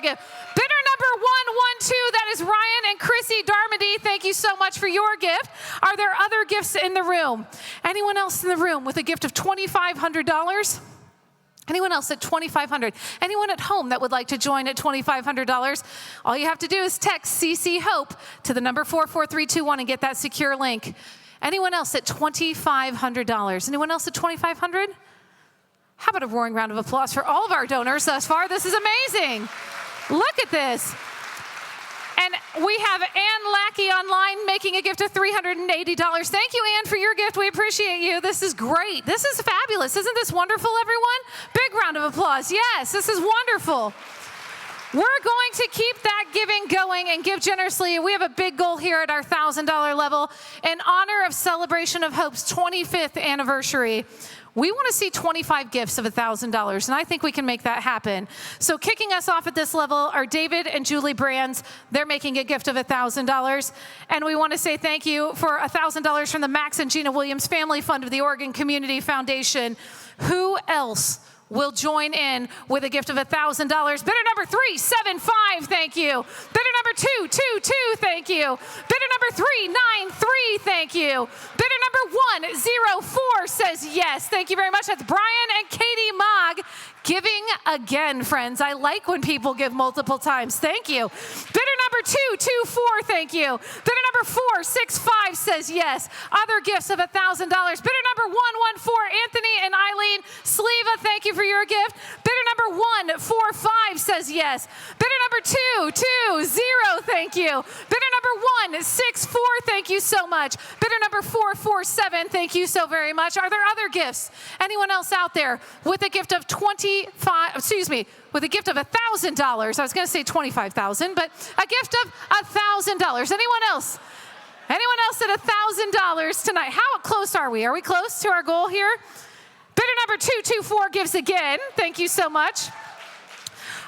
gift. Bidder number 112, that is Ryan and Chrissy Darmody. Thank you so much for your gift. Are there other gifts in the room? Anyone else in the room with a gift of $2,500? Anyone else at $2,500? Anyone at home that would like to join at $2,500? All you have to do is text CC Hope to the number 44321 and get that secure link. Anyone else at $2,500? Anyone else at $2,500? How about a roaring round of applause for all of our donors thus far? This is amazing. Look at this. And we have Ann Lackey online making a gift of $380. Thank you, Ann, for your gift. We appreciate you. This is great. This is fabulous. Isn't this wonderful, everyone? Big round of applause. Yes, this is wonderful. We're going to keep that giving going and give generously. We have a big goal here at our $1,000 level in honor of Celebration of Hope's 25th anniversary. We want to see 25 gifts of $1,000, and I think we can make that happen. So kicking us off at this level are David and Julie Brands. They're making a gift of $1,000. And we want to say thank you for $1,000 from the Max and Gina Williams Family Fund of the Oregon Community Foundation. Who else will join in with a gift of $1,000? Bidder number 375, thank you. Bidder number 222, thank you. Bidder number 393, thank you. Bidder number 104 says yes. Thank you very much. That's Brian and Katie Mogg giving again, friends. I like when people give multiple times. Thank you. Bidder number 224, thank you. Bidder number 465 says yes. Other gifts of $1,000. Bidder number 114, Anthony and Eileen Sleva, thank you for your gift. Bidder number 145 says yes. Bidder number 220, thank you. Bidder number 164, thank you so much. Bidder number 447, thank you so very much. Are there other gifts? Anyone else out there with a gift of with a gift of $1,000? I was going to say $25,000, but a gift of $1,000. Anyone else? Anyone else at $1,000 tonight? How close are we? Are we close to our goal here? Bidder number 224 gives again. Thank you so much.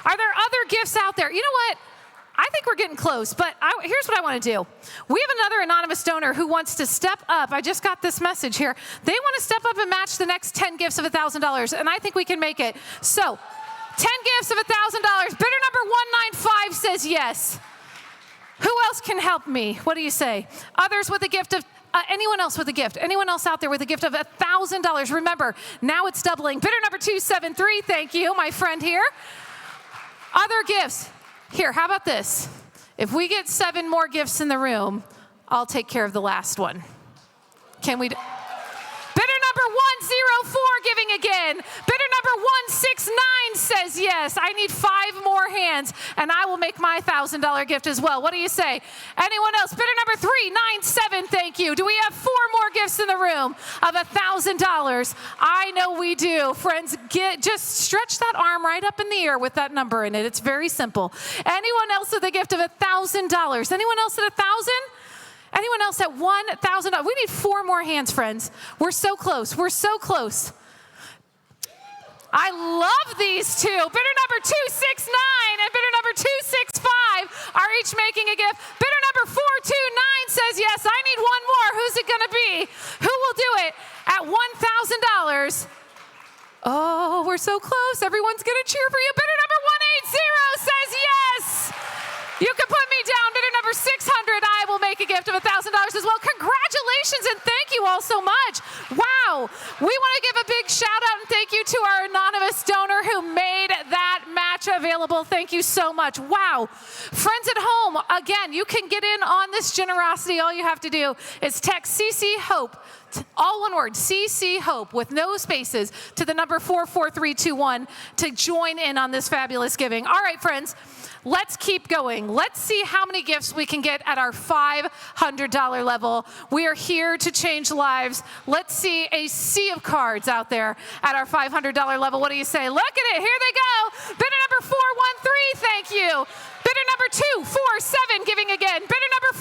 Are there other gifts out there? You know what? I think we're getting close, but here's what I want to do. We have another anonymous donor who wants to step up. I just got this message here. They want to step up and match the next 10 gifts of $1,000, and I think we can make it. So, 10 gifts of $1,000. Bidder number 195 says yes. Who else can help me? What do you say? Others with a gift of anyone else with a gift? Anyone else out there with a gift of $1,000? Remember, now it's doubling. Bidder number 273, thank you, my friend here. Other gifts. Here, how about this? If we get 7 more gifts in the room, I'll take care of the last one. Can we? Bidder number 104 giving again. Bidder number 169 says yes. I need 5 more hands, and I will make my $1,000 gift as well. What do you say? Anyone else? Bidder number 397, thank you. Do we have 4 more gifts in the room of $1,000? I know we do. Friends, just stretch that arm right up in the air with that number in it. It's very simple. Anyone else with a gift of $1,000? Anyone else at 1,000? Anyone else at $1,000? We need 4 more hands, friends. We're so close. We're so close. I love these two. Bidder number 269 and bidder number 265 are each making a gift. Bidder number 429 says yes. I need 1 more. Who's it going to be? Who will do it at $1,000? Oh, we're so close. Everyone's going to cheer for you. Bidder number 180 says yes. You can put me down. Bidder number 600, I will make a gift of $1,000 as well. Congratulations and thank you all so much. Wow. We want to give a big shout out and thank you to our anonymous donor who made that match available. Thank you so much. Wow. Friends at home, again, you can get in on this generosity. All you have to do is text CC Hope, all one word, CC Hope with no spaces, to the number 44321 to join in on this fabulous giving. All right, friends. Let's keep going. Let's see how many gifts we can get at our $500 level. We are here to change lives. Let's see a sea of cards out there at our $500 level. What do you say? Look at it. Here they go. Bidder number 413, thank you. Bidder number 247 giving again. Bidder number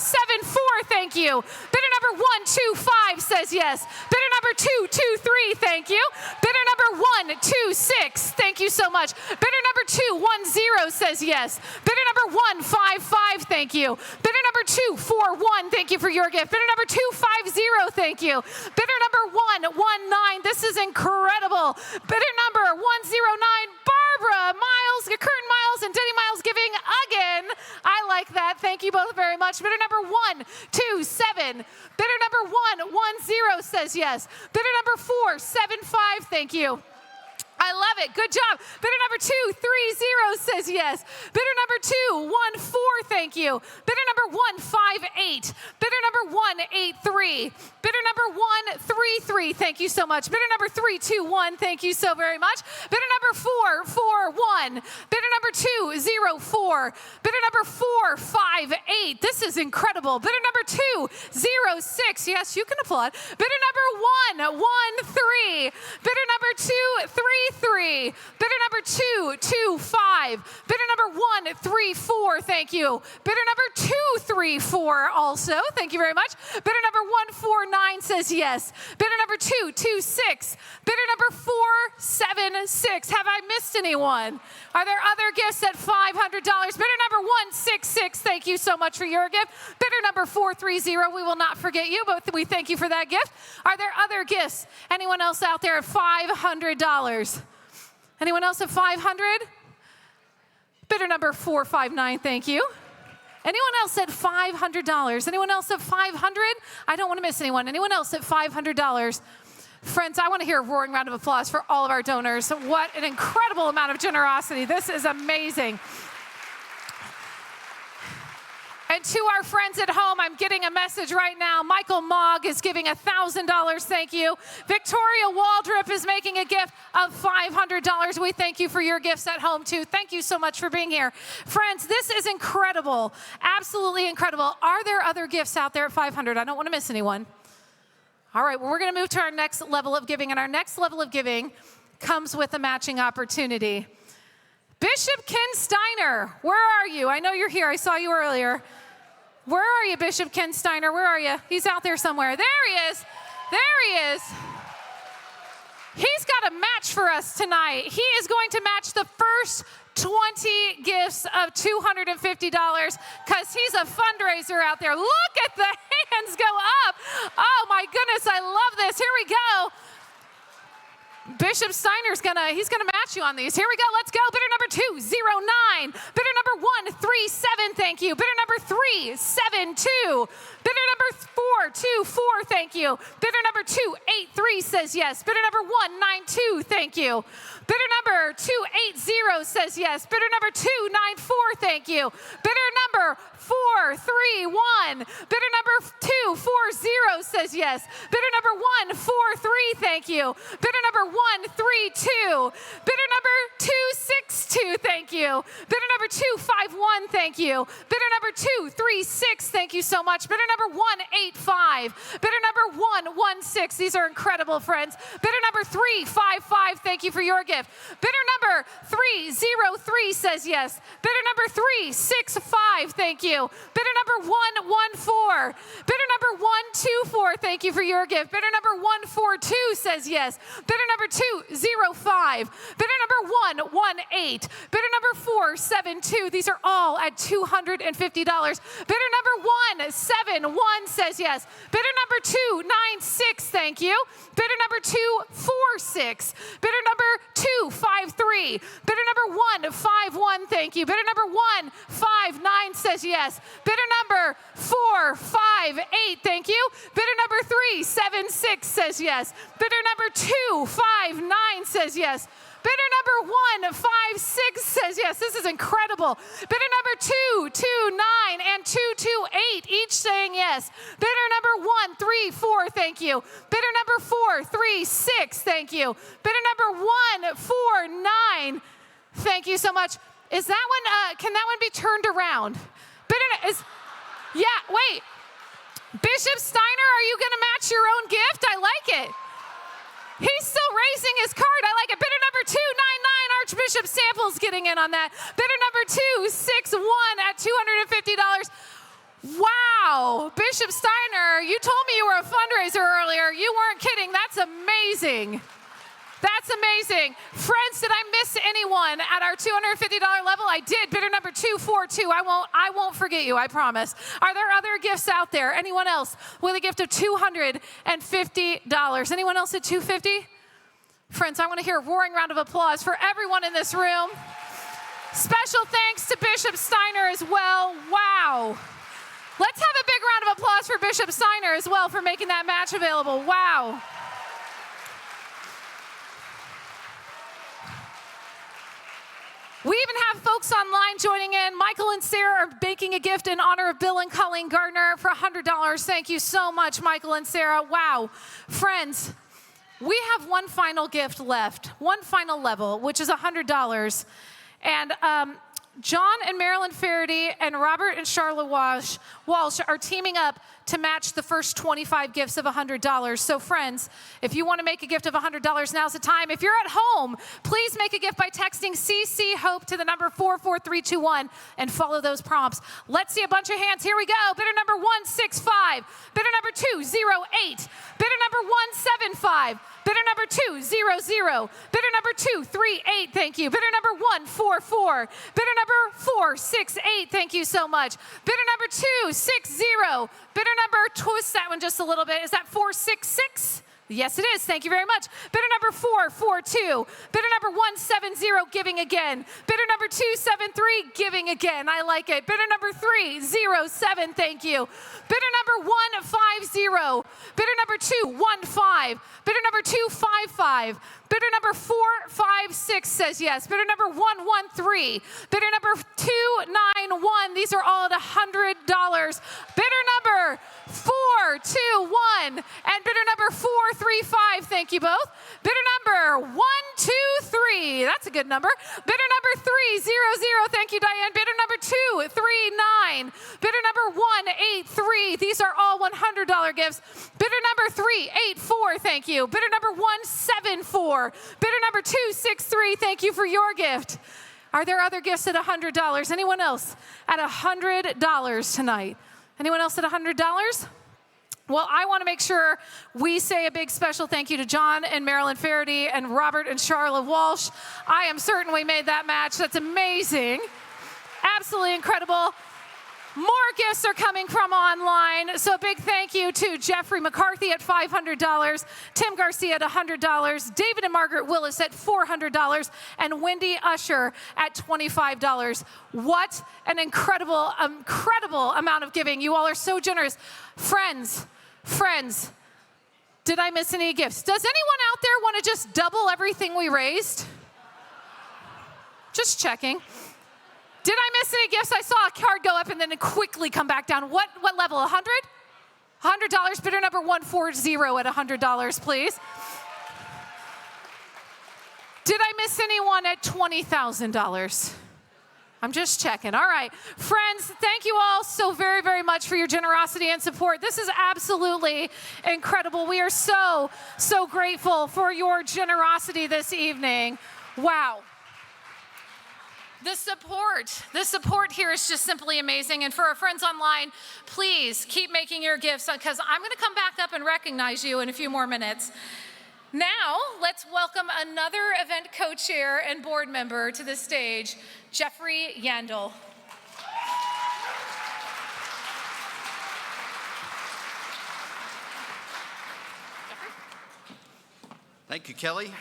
474, thank you. Bidder number 125 says yes. Bidder number 223, thank you. Bidder number 126, thank you so much. Bidder number 210 says yes. Bidder number 155, thank you. Bidder number 241, thank you for your gift. Bidder number 250, thank you. Bidder number 119, this is incredible. Bidder number 109, Barbara Miles, Curtin Miles, and Denny Miles giving again. I like that. Thank you both very much. Bidder number 127. Bidder number 110 says yes. Bidder number 475, thank you. I love it. Good job. Bidder number 230 says yes. Bidder number 214, thank you. Bidder number 158. Bidder number 183. Bidder number 133, thank you so much. Bidder number 321, thank you so very much. Bidder number 441. Bidder number 204. Bidder number 458. This is incredible. Bidder number 206. Yes, you can applaud. Bidder number 113. Bidder number 233. Bidder number 225. Bidder number 134, thank you. Bidder number 234 also, thank you very much. Bidder number 149 says yes. Bidder number 226. Bidder number 476. Have I missed anyone? Are there other gifts at $500? Bidder number 166, thank you so much for your gift. Bidder number 430, we will not forget you, but we thank you for that gift. Are there other gifts? Anyone else out there at $500? Anyone else at 500? Bidder number 459, thank you. Anyone else at $500? Anyone else at 500? I don't want to miss anyone. Anyone else at $500? Friends, I want to hear a roaring round of applause for all of our donors. What an incredible amount of generosity. This is amazing. And to our friends at home, I'm getting a message right now. Michael Mogg is giving $1,000. Thank you. Victoria Waldrop is making a gift of $500. We thank you for your gifts at home, too. Thank you so much for being here. Friends, this is incredible. Absolutely incredible. Are there other gifts out there at $500? I don't want to miss anyone. All right, well, we're going to move to our next level of giving. And our next level of giving comes with a matching opportunity. Bishop Ken Steiner, where are you? I know you're here. I saw you earlier. Where are you, Bishop Ken Steiner? Where are you? He's out there somewhere. There he is. There he is. He's got a match for us tonight. He is going to match the first 20 gifts of $250 because he's a fundraiser out there. Look at the hands go up. Oh my goodness, I love this. Here we go. Bishop Steiner's he's gonna match you on these. Here we go, let's go. Bidder number 209. Bidder number 137, thank you. Bidder number 372. Bidder number 424, thank you. Bidder number 283 says yes. Bidder number 192, thank you. Bidder number 280 says yes. Bidder number 294, thank you. Bidder number 431. Bidder number 240 says yes. Bidder number 143, thank you. Bidder number 132. Bidder number 262, thank you. Bidder number 251, thank you. Bidder number 236, thank you so much. Bidder number 185. Bidder number 116. These are incredible, friends. Bidder number 355, thank you for your gift. Bidder number 303 says yes. Bidder number 365, thank you. Bidder number 114. Bidder number 124, thank you for your gift. Bidder number 142 says yes. Bidder number 205. Bidder number 118. Bidder number 472. These are all at $250. Bidder number 171 says yes. Bidder number 296, thank you. Bidder number 246. Bidder number 253. Bidder number 151, thank you. Bidder number 159 says yes. Bidder number 458, thank you. Bidder number 376 says yes. Bidder number 259 says yes. Bidder number 156 says yes. This is incredible. Bidder number 229 and 228 each saying yes. Bidder number 134, thank you. Bidder number 436, thank you. Bidder number 149, thank you so much. Is that one? Can that one be turned around? Wait. Bishop Steiner, are you going to match your own gift? I like it. He's still raising his card. I like it. Bidder number 299, Archbishop Sample's getting in on that. Bidder number 261 at $250. Wow. Bishop Steiner, you told me you were a fundraiser earlier. You weren't kidding. That's amazing. That's amazing. Friends, did I miss anyone at our $250 level? I did. Bidder number 242. I won't forget you, I promise. Are there other gifts out there? Anyone else with a gift of $250? Anyone else at $250? Friends, I want to hear a roaring round of applause for everyone in this room. Special thanks to Bishop Steiner as well. Wow. Let's have a big round of applause for Bishop Steiner as well for making that match available. Wow. We even have folks online joining in. Michael and Sarah are making a gift in honor of Bill and Colleen Gardner for $100. Thank you so much, Michael and Sarah. Wow. Friends, we have one final gift left, one final level, which is $100. And John and Marilyn Faraday and Robert and Charlotte Walsh are teaming up to match the first 25 gifts of $100. So friends, if you want to make a gift of $100, now's the time. If you're at home, please make a gift by texting CC HOPE to the number 44321 and follow those prompts. Let's see a bunch of hands. Here we go. Bidder number 165. Bidder number 208. Bidder number 175. Bidder number 200. Bidder number 238, thank you. Bidder number 144. Bidder number 468, thank you so much. Bidder number 260. Bidder number, twist that one just a little bit. Is that 466? Yes, it is. Thank you very much. Bidder number 442. Bidder number 170, giving again. Bidder number 273, giving again. I like it. Bidder number 307, thank you. Bidder number 150. Bidder number 215. Bidder number 255. Bidder number 456 says yes. Bidder number 113. Bidder number 291. These are all at $100. Bidder number 421 and bidder number 435. Thank you both. Bidder number 123. That's a good number. Bidder number 300. Thank you, Diane. Bidder number 239. Bidder number 183. These are all $100 gifts. Bidder number 384. Thank you. Bidder number 174. Bidder number 263. Thank you for your gift. Are there other gifts at $100? Anyone else at $100 tonight? Anyone else at $100? Well, I want to make sure we say a big special thank you to John and Marilyn Faraday and Robert and Charlotte Walsh. I am certain we made that match. That's amazing. Absolutely incredible. More gifts are coming from online. So a big thank you to Jeffrey McCarthy at $500, Tim Garcia at $100, David and Margaret Willis at $400, and Wendy Usher at $25. What an incredible, incredible amount of giving. You all are so generous. Friends, did I miss any gifts? Does anyone out there want to just double everything we raised? Just checking. Did I miss any gifts? I saw a card go up and then quickly come back down. What level, 100? $100, bidder number 140 at $100, please. Did I miss anyone at $20,000? I'm just checking. All right. Friends, thank you all so very, very much for your generosity and support. This is absolutely incredible. We are so, so grateful for your generosity this evening. Wow. The support here is just simply amazing. And for our friends online, please keep making your gifts because I'm going to come back up and recognize you in a few more minutes. Now, let's welcome another event co-chair and board member to the stage, Jeffrey Yandel. Thank you, Kelly.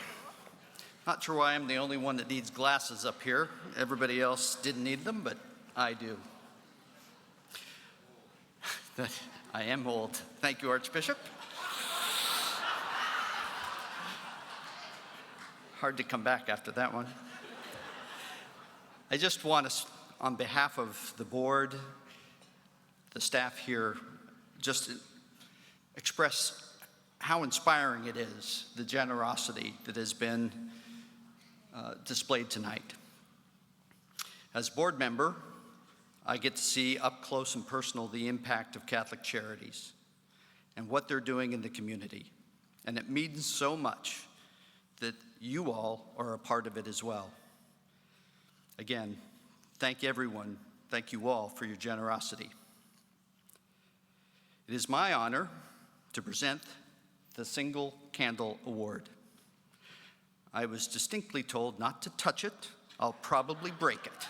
Not sure why I'm the only one that needs glasses up here. Everybody else didn't need them, but I do. I am old. Thank you, Archbishop. Hard to come back after that one. I just want to, on behalf of the board, the staff here, just express how inspiring it is, the generosity that has been displayed tonight. As board member, I get to see up close and personal the impact of Catholic Charities and what they're doing in the community. And it means so much that you all are a part of it as well. Again, thank everyone, thank you all for your generosity. It is my honor to present the Single Candle Award. I was distinctly told not to touch it. I'll probably break it.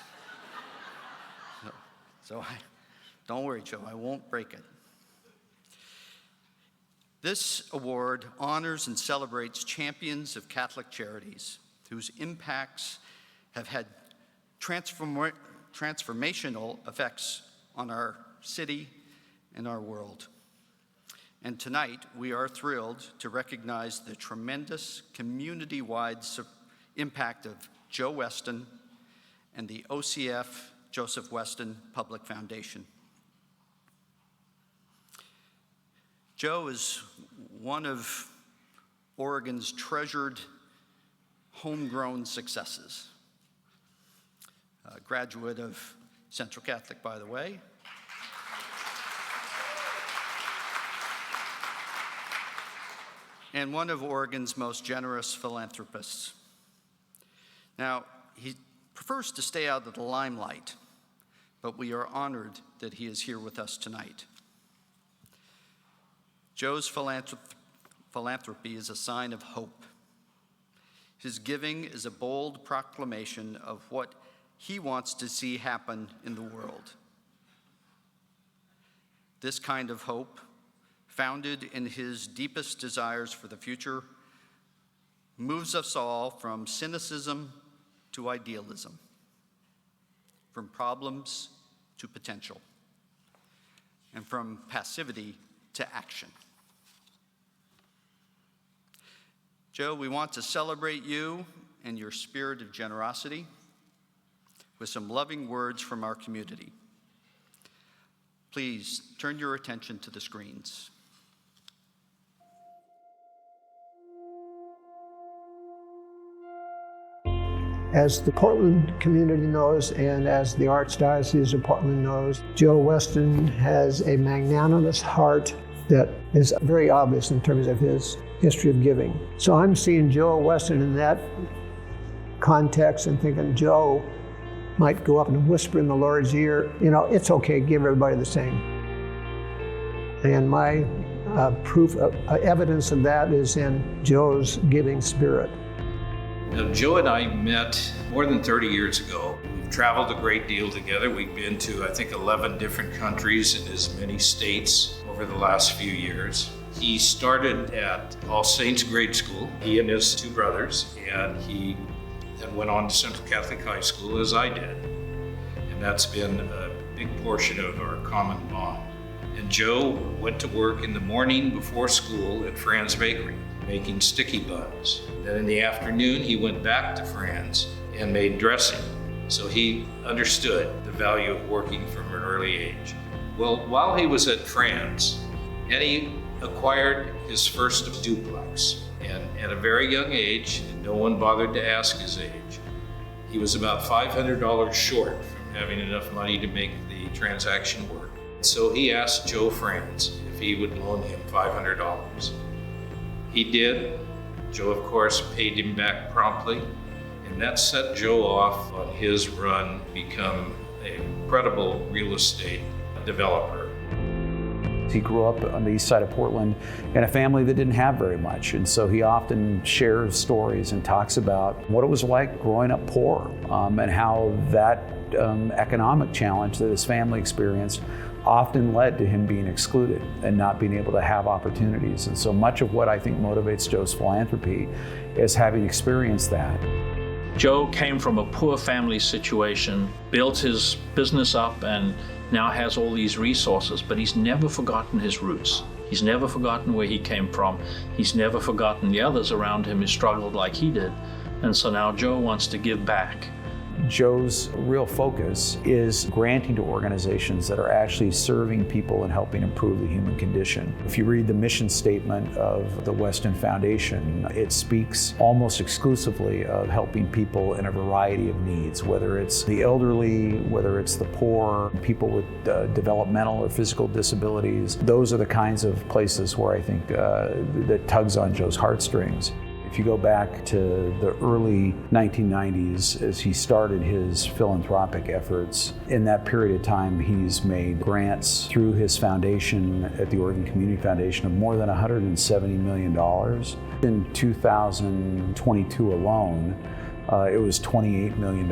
Don't worry, Joe, I won't break it. This award honors and celebrates champions of Catholic Charities whose impacts have had transformational effects on our city and our world. And tonight, we are thrilled to recognize the tremendous community-wide impact of Joe Weston and the OCF Joseph Weston Public Foundation. Joe is one of Oregon's treasured homegrown successes. A graduate of Central Catholic, by the way. And one of Oregon's most generous philanthropists. Now, he prefers to stay out of the limelight, but we are honored that he is here with us tonight. Joe's philanthropy is a sign of hope. His giving is a bold proclamation of what he wants to see happen in the world. This kind of hope, founded in his deepest desires for the future, moves us all from cynicism to idealism, from problems to potential, and from passivity to action. Joe, we want to celebrate you and your spirit of generosity with some loving words from our community. Please turn your attention to the screens. As the Portland community knows, and as the Archdiocese of Portland knows, Joe Weston has a magnanimous heart that is very obvious in terms of his history of giving. So I'm seeing Joe Weston in that context and thinking Joe might go up and whisper in the Lord's ear, you know, it's okay, give everybody the same. And my proof, evidence of that is in Joe's giving spirit. Now, Joe and I met more than 30 years ago. We've traveled a great deal together. We've been to, I think, 11 different countries in as many states over the last few years. He started at All Saints Grade School, he and his two brothers, and he then went on to Central Catholic High School as I did. And that's been a big portion of our common bond. And Joe went to work in the morning before school at Fran's Bakery, making sticky buns. Then in the afternoon, he went back to Fran's and made dressing. So he understood the value of working from an early age. Well, while he was at Fran's, Eddie acquired his first duplex. And at a very young age, and no one bothered to ask his age, he was about $500 short from having enough money to make the transaction work. So he asked Joe Franz if he would loan him $500. He did. Joe, of course, paid him back promptly, and that set Joe off on his run to become a credible real estate developer. He grew up on the east side of Portland in a family that didn't have very much, and so he often shares stories and talks about what it was like growing up poor and how that economic challenge that his family experienced often led to him being excluded and not being able to have opportunities. And so much of what I think motivates Joe's philanthropy is having experienced that. Joe came from a poor family situation, built his business up, and now has all these resources, but he's never forgotten his roots. He's never forgotten where he came from. He's never forgotten the others around him who struggled like he did. And so now Joe wants to give back. Joe's real focus is granting to organizations that are actually serving people and helping improve the human condition. If you read the mission statement of the Weston Foundation, it speaks almost exclusively of helping people in a variety of needs, whether it's the elderly, whether it's the poor, people with developmental or physical disabilities. Those are the kinds of places where I think that tugs on Joe's heartstrings. If you go back to the early 1990s, as he started his philanthropic efforts, in that period of time, he's made grants through his foundation at the Oregon Community Foundation of more than $170 million. In 2022 alone, it was $28 million,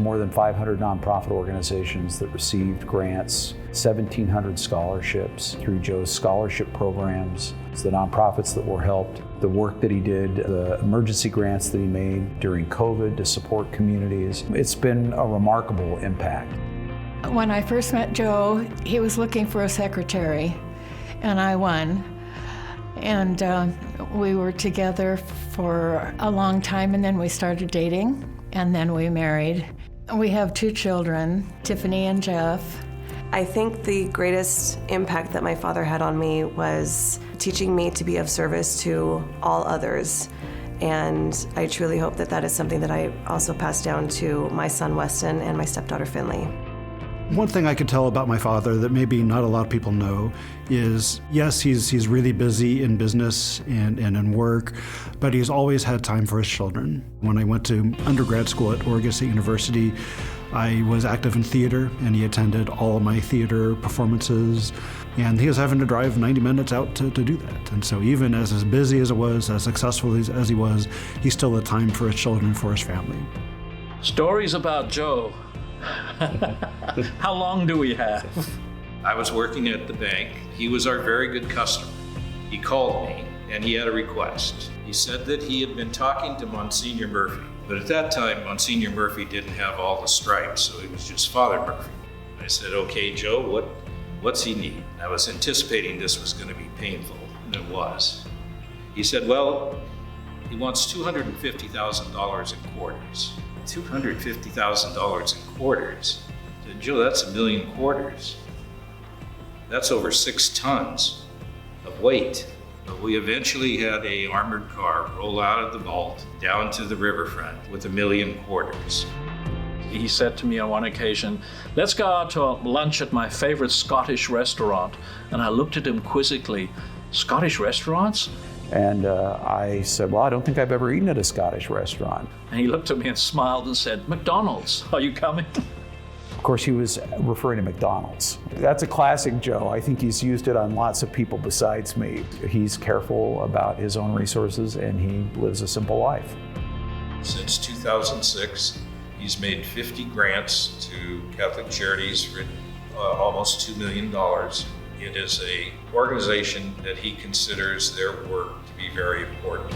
more than 500 nonprofit organizations that received grants, 1,700 scholarships through Joe's scholarship programs, the nonprofits that were helped, the work that he did, the emergency grants that he made during COVID to support communities. It's been a remarkable impact. When I first met Joe, he was looking for a secretary, and I won. And we were together for a long time, and then we started dating, and then we married. We have 2 children, Tiffany and Jeff. I think the greatest impact that my father had on me was teaching me to be of service to all others. And I truly hope that that is something that I also pass down to my son Weston and my stepdaughter Finley. One thing I could tell about my father that maybe not a lot of people know is, yes, he's really busy in business and in work, but he's always had time for his children. When I went to undergrad school at Oregon State University, I was active in theater, and he attended all of my theater performances, and he was having to drive 90 minutes out to do that. And so even as busy as it was, as successful as he was, he still had time for his children, for his family. Stories about Joe. How long do we have? I was working at the bank. He was our very good customer. He called me and he had a request. He said that he had been talking to Monsignor Murphy, but at that time, Monsignor Murphy didn't have all the stripes, so he was just Father Murphy. I said, okay, Joe, what's he need? I was anticipating this was going to be painful, and it was. He said, well, he wants $250,000 in quarters. $250,000 in quarters. I said, Joe, that's 1 million quarters. That's over 6 tons of weight. But we eventually had a armored car roll out of the vault down to the riverfront with 1 million quarters. He said to me on one occasion, let's go out to lunch at my favorite Scottish restaurant. And I looked at him quizzically, Scottish restaurants? And I said, well, I don't think I've ever eaten at a Scottish restaurant. And he looked at me and smiled and said, McDonald's, are you coming? Of course, he was referring to McDonald's. That's a classic Joe. I think he's used it on lots of people besides me. He's careful about his own resources and he lives a simple life. Since 2006, he's made 50 grants to Catholic Charities for almost $2 million. It is an organization that he considers their work to be very important.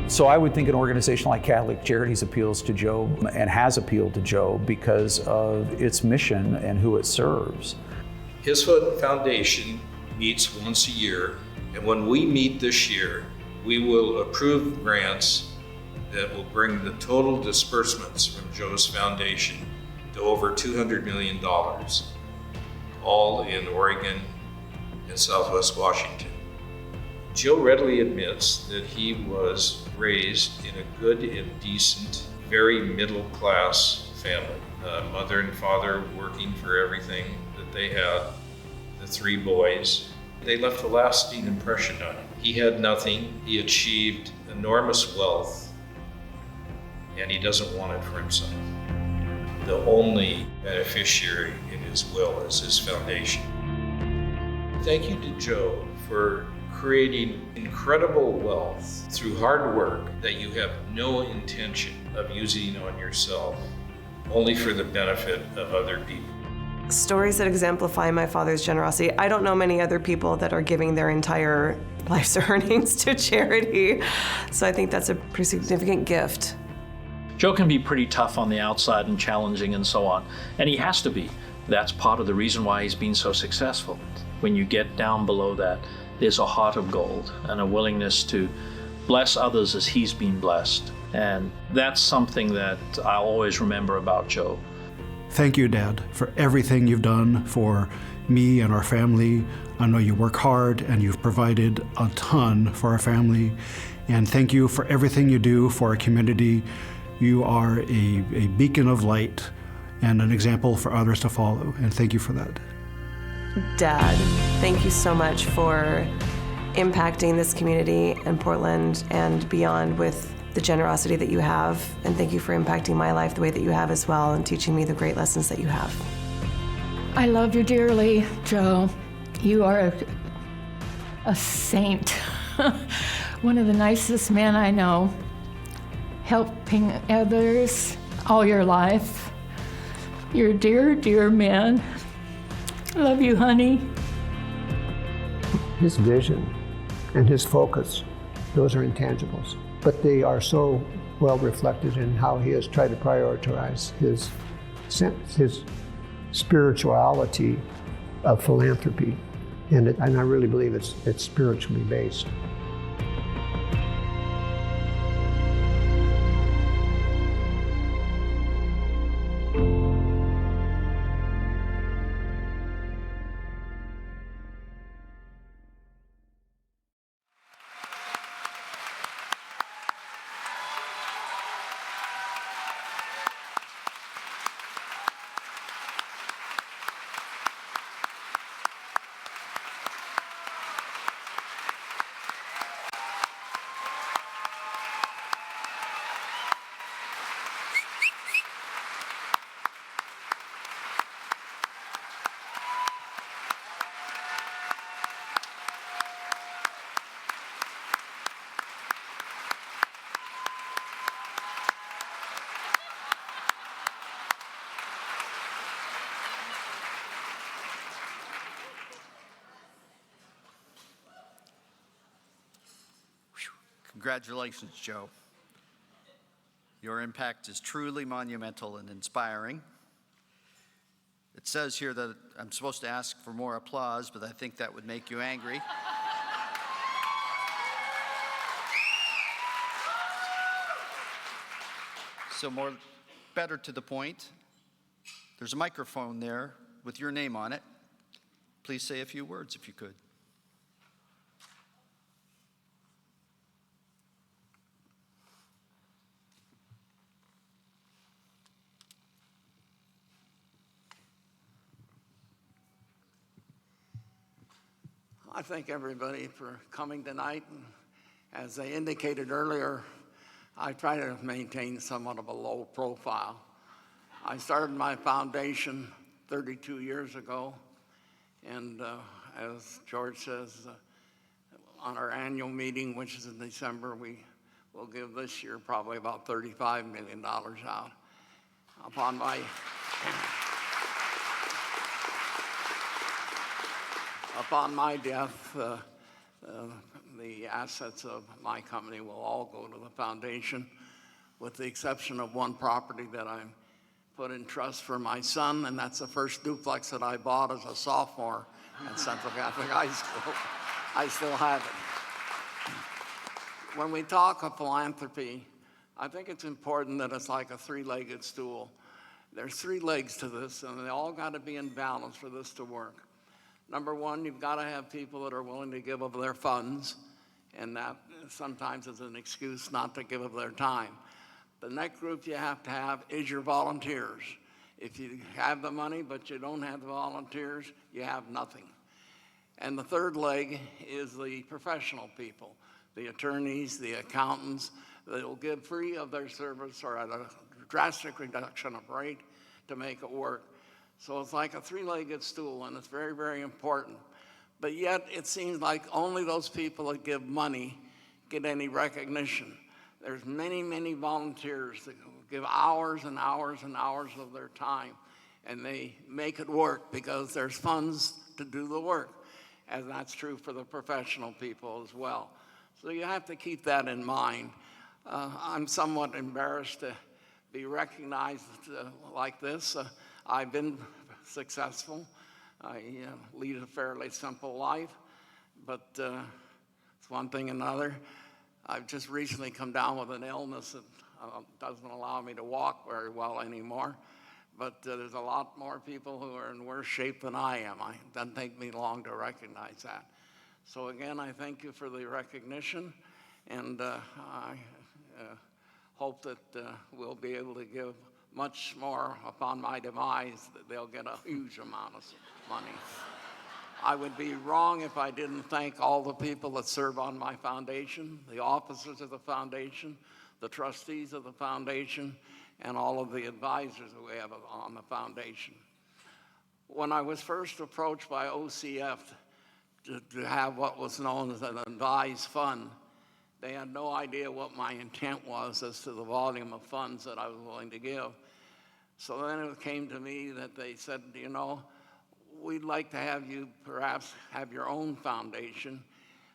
So I would think an organization like Catholic Charities appeals to Joe and has appealed to Joe because of its mission and who it serves. His Foundation meets once a year, and when we meet this year, we will approve grants that will bring the total disbursements from Joe's foundation to over $200 million, all in Oregon and Southwest Washington. Joe readily admits that he was raised in a good and decent, very middle-class family. Mother and father working for everything that they had, the 3 boys. They left a lasting impression on him. He had nothing. He achieved enormous wealth, and he doesn't want it for himself. The only beneficiary in his will is his foundation. Thank you to Joe for creating incredible wealth through hard work that you have no intention of using on yourself, only for the benefit of other people. Stories that exemplify my father's generosity. I don't know many other people that are giving their entire life's earnings to charity, so I think that's a pretty significant gift. Joe can be pretty tough on the outside and challenging and so on, and he has to be. That's part of the reason why he's been so successful. When you get down below that, there's a heart of gold and a willingness to bless others as he's been blessed. And that's something that I'll always remember about Joe. Thank you, Dad, for everything you've done for me and our family. I know you work hard and you've provided a ton for our family. And thank you for everything you do for our community. You are a beacon of light and an example for others to follow. And thank you for that. Dad, thank you so much for impacting this community and Portland and beyond with the generosity that you have. And thank you for impacting my life the way that you have as well and teaching me the great lessons that you have. I love you dearly, Joe. You are a saint. One of the nicest men I know. Helping others all your life. You're a dear, dear man. Love you, honey. His vision and his focus, those are intangibles, but they are so well reflected in how he has tried to prioritize his sense, his spirituality of philanthropy, and I really believe it's spiritually based. Congratulations, Joe. Your impact is truly monumental and inspiring. It says here that I'm supposed to ask for more applause, but I think that would make you angry. So better to the point, there's a microphone there with your name on it. Please say a few words if you could. I thank everybody for coming tonight. And as I indicated earlier, I try to maintain somewhat of a low profile. I started my foundation 32 years ago, and as George says, on our annual meeting, which is in December, we will give this year probably about $35 million out. Upon my death, the assets of my company will all go to the foundation, with the exception of one property that I put in trust for my son, and that's the first duplex that I bought as a sophomore at Central Catholic High School. I still have it. When we talk of philanthropy, I think it's important that it's like a three-legged stool. There's three legs to this, and they all got to be in balance for this to work. Number one, you've got to have people that are willing to give of their funds, and that sometimes is an excuse not to give of their time. The next group you have to have is your volunteers. If you have the money but you don't have the volunteers, you have nothing. And the third leg is the professional people, the attorneys, the accountants, that will give free of their service or at a drastic reduction of rate to make it work. So it's like a three-legged stool, and it's very, very important. But yet it seems like only those people that give money get any recognition. There's many, many volunteers that give hours and hours and hours of their time, and they make it work because there's funds to do the work. And that's true for the professional people as well. So you have to keep that in mind. I'm somewhat embarrassed to be recognized like this. I've been successful. I lead a fairly simple life, but it's one thing and another. I've just recently come down with an illness that doesn't allow me to walk very well anymore, but there's a lot more people who are in worse shape than I am. It doesn't take me long to recognize that. So again, I thank you for the recognition, and I hope that we'll be able to give much more upon my demise, that they'll get a huge amount of money. I would be wrong if I didn't thank all the people that serve on my foundation, the officers of the foundation, the trustees of the foundation, and all of the advisors that we have on the foundation. When I was first approached by OCF to have what was known as an advised fund, they had no idea what my intent was as to the volume of funds that I was willing to give. So then it came to me that they said, you know, we'd like to have you perhaps have your own foundation.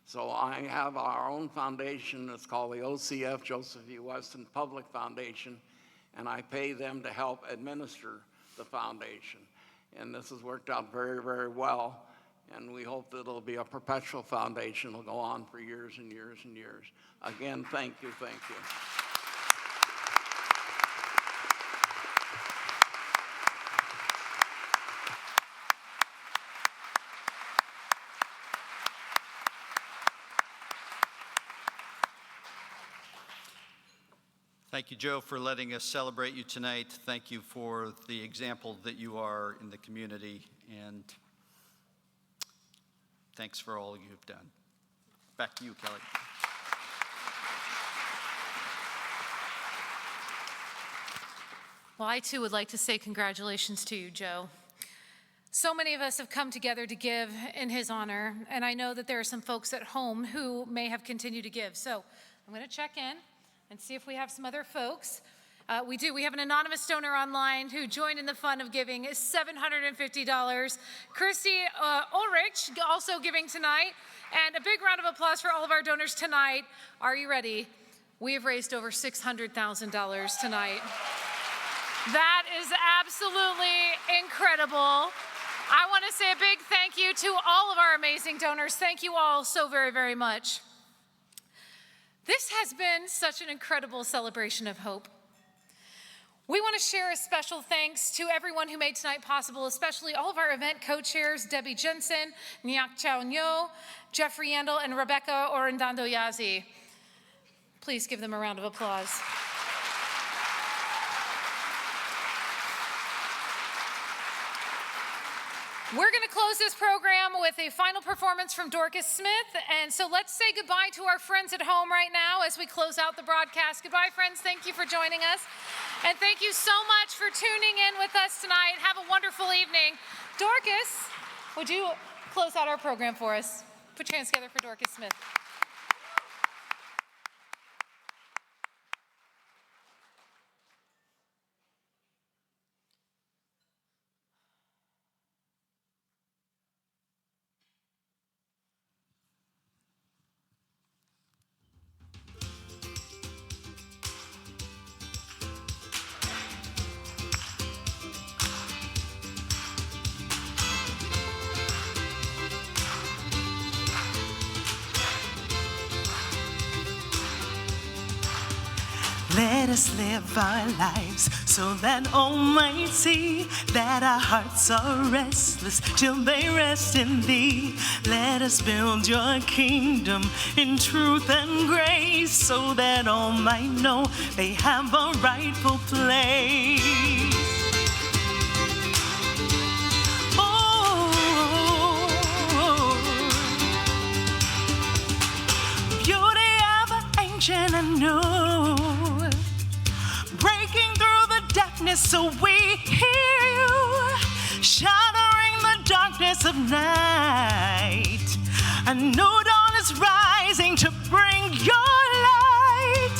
So I have our own foundation. It's called the OCF, Joseph E. Weston Public Foundation, and I pay them to help administer the foundation. And this has worked out very, very well. And we hope that it'll be a perpetual foundation. It'll go on for years and years and years. Again, thank you, thank you. Thank you, Joe, for letting us celebrate you tonight. Thank you for the example that you are in the community, and thanks for all you've done. Back to you, Kelly. Well, I too would like to say congratulations to you, Joe. So many of us have come together to give in his honor, and I know that there are some folks at home who may have continued to give. So I'm going to check in and see if we have some other folks. We do. We have an anonymous donor online who joined in the fun of giving is $750. Christy Ulrich also giving tonight. And a big round of applause for all of our donors tonight. Are you ready? We have raised over $600,000 tonight. That is absolutely incredible. I want to say a big thank you to all of our amazing donors. Thank you all so very, very much. This has been such an incredible celebration of hope. We want to share a special thanks to everyone who made tonight possible, especially all of our event co-chairs, Debbie Jensen, Nyak Chao Nyo, Jeffrey Yandel, and Rebecca Orendando Yazi. Please give them a round of applause. We're going to close this program with a final performance from Dorcas Smith. And so let's say goodbye to our friends at home right now as we close out the broadcast. Goodbye, friends. Thank you for joining us. And thank you so much for tuning in with us tonight. Have a wonderful evening. Dorcas, would you close out our program for us? Put your hands together for Dorcas Smith. Let us live our lives so that all might see that our hearts are restless till they rest in Thee. Let us build Your kingdom in truth and grace so that all might know they have a rightful place. Beauty of ancient and new, breaking through the darkness so we hear You, shattering the darkness of night. A new dawn is rising to bring Your light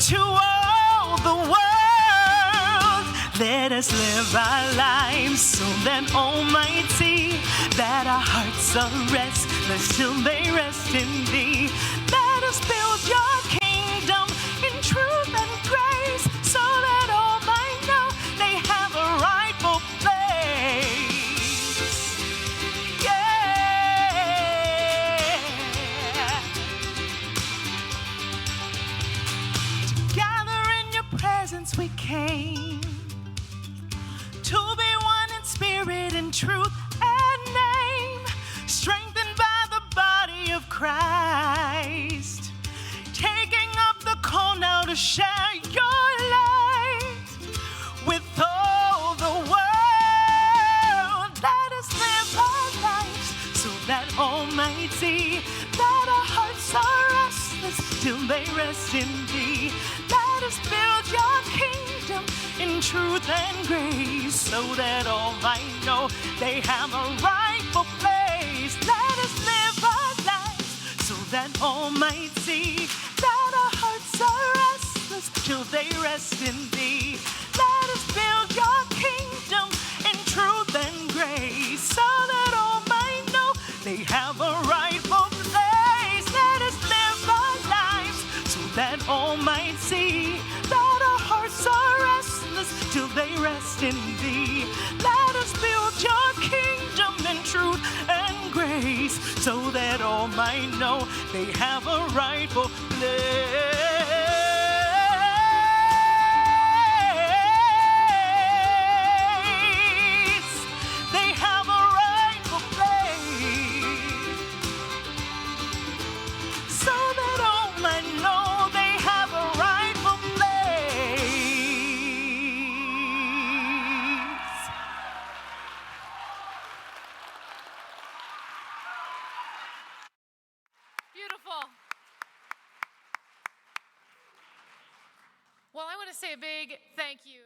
to all the world. Let us live our lives so that all might see that our hearts are restless till they rest in Thee. Let us build Your kingdom in truth and grace so that all might know they have a rightful place. Yeah. Together in Your presence we came to be one in spirit and truth and name, strengthened by the body of Christ, taking up the call now to share Your light with all the world. Let us live our lives so that all might see that our hearts are restless till they rest in Thee. Let us build Your kingdom in truth and grace so that all might know they have a rightful place. Let us live our lives so that all might see that our hearts are restless till they rest in Thee. Let us build Your kingdom in truth and grace so that all might know they have a rightful place. Let us live our lives so that all might see that our hearts are restless till they rest in Thee. Let us build Your kingdom in truth and grace so that all might know they have a rightful place. They have a rightful place so that all might know they have a rightful place. Beautiful. Well, I want to say a big thank you.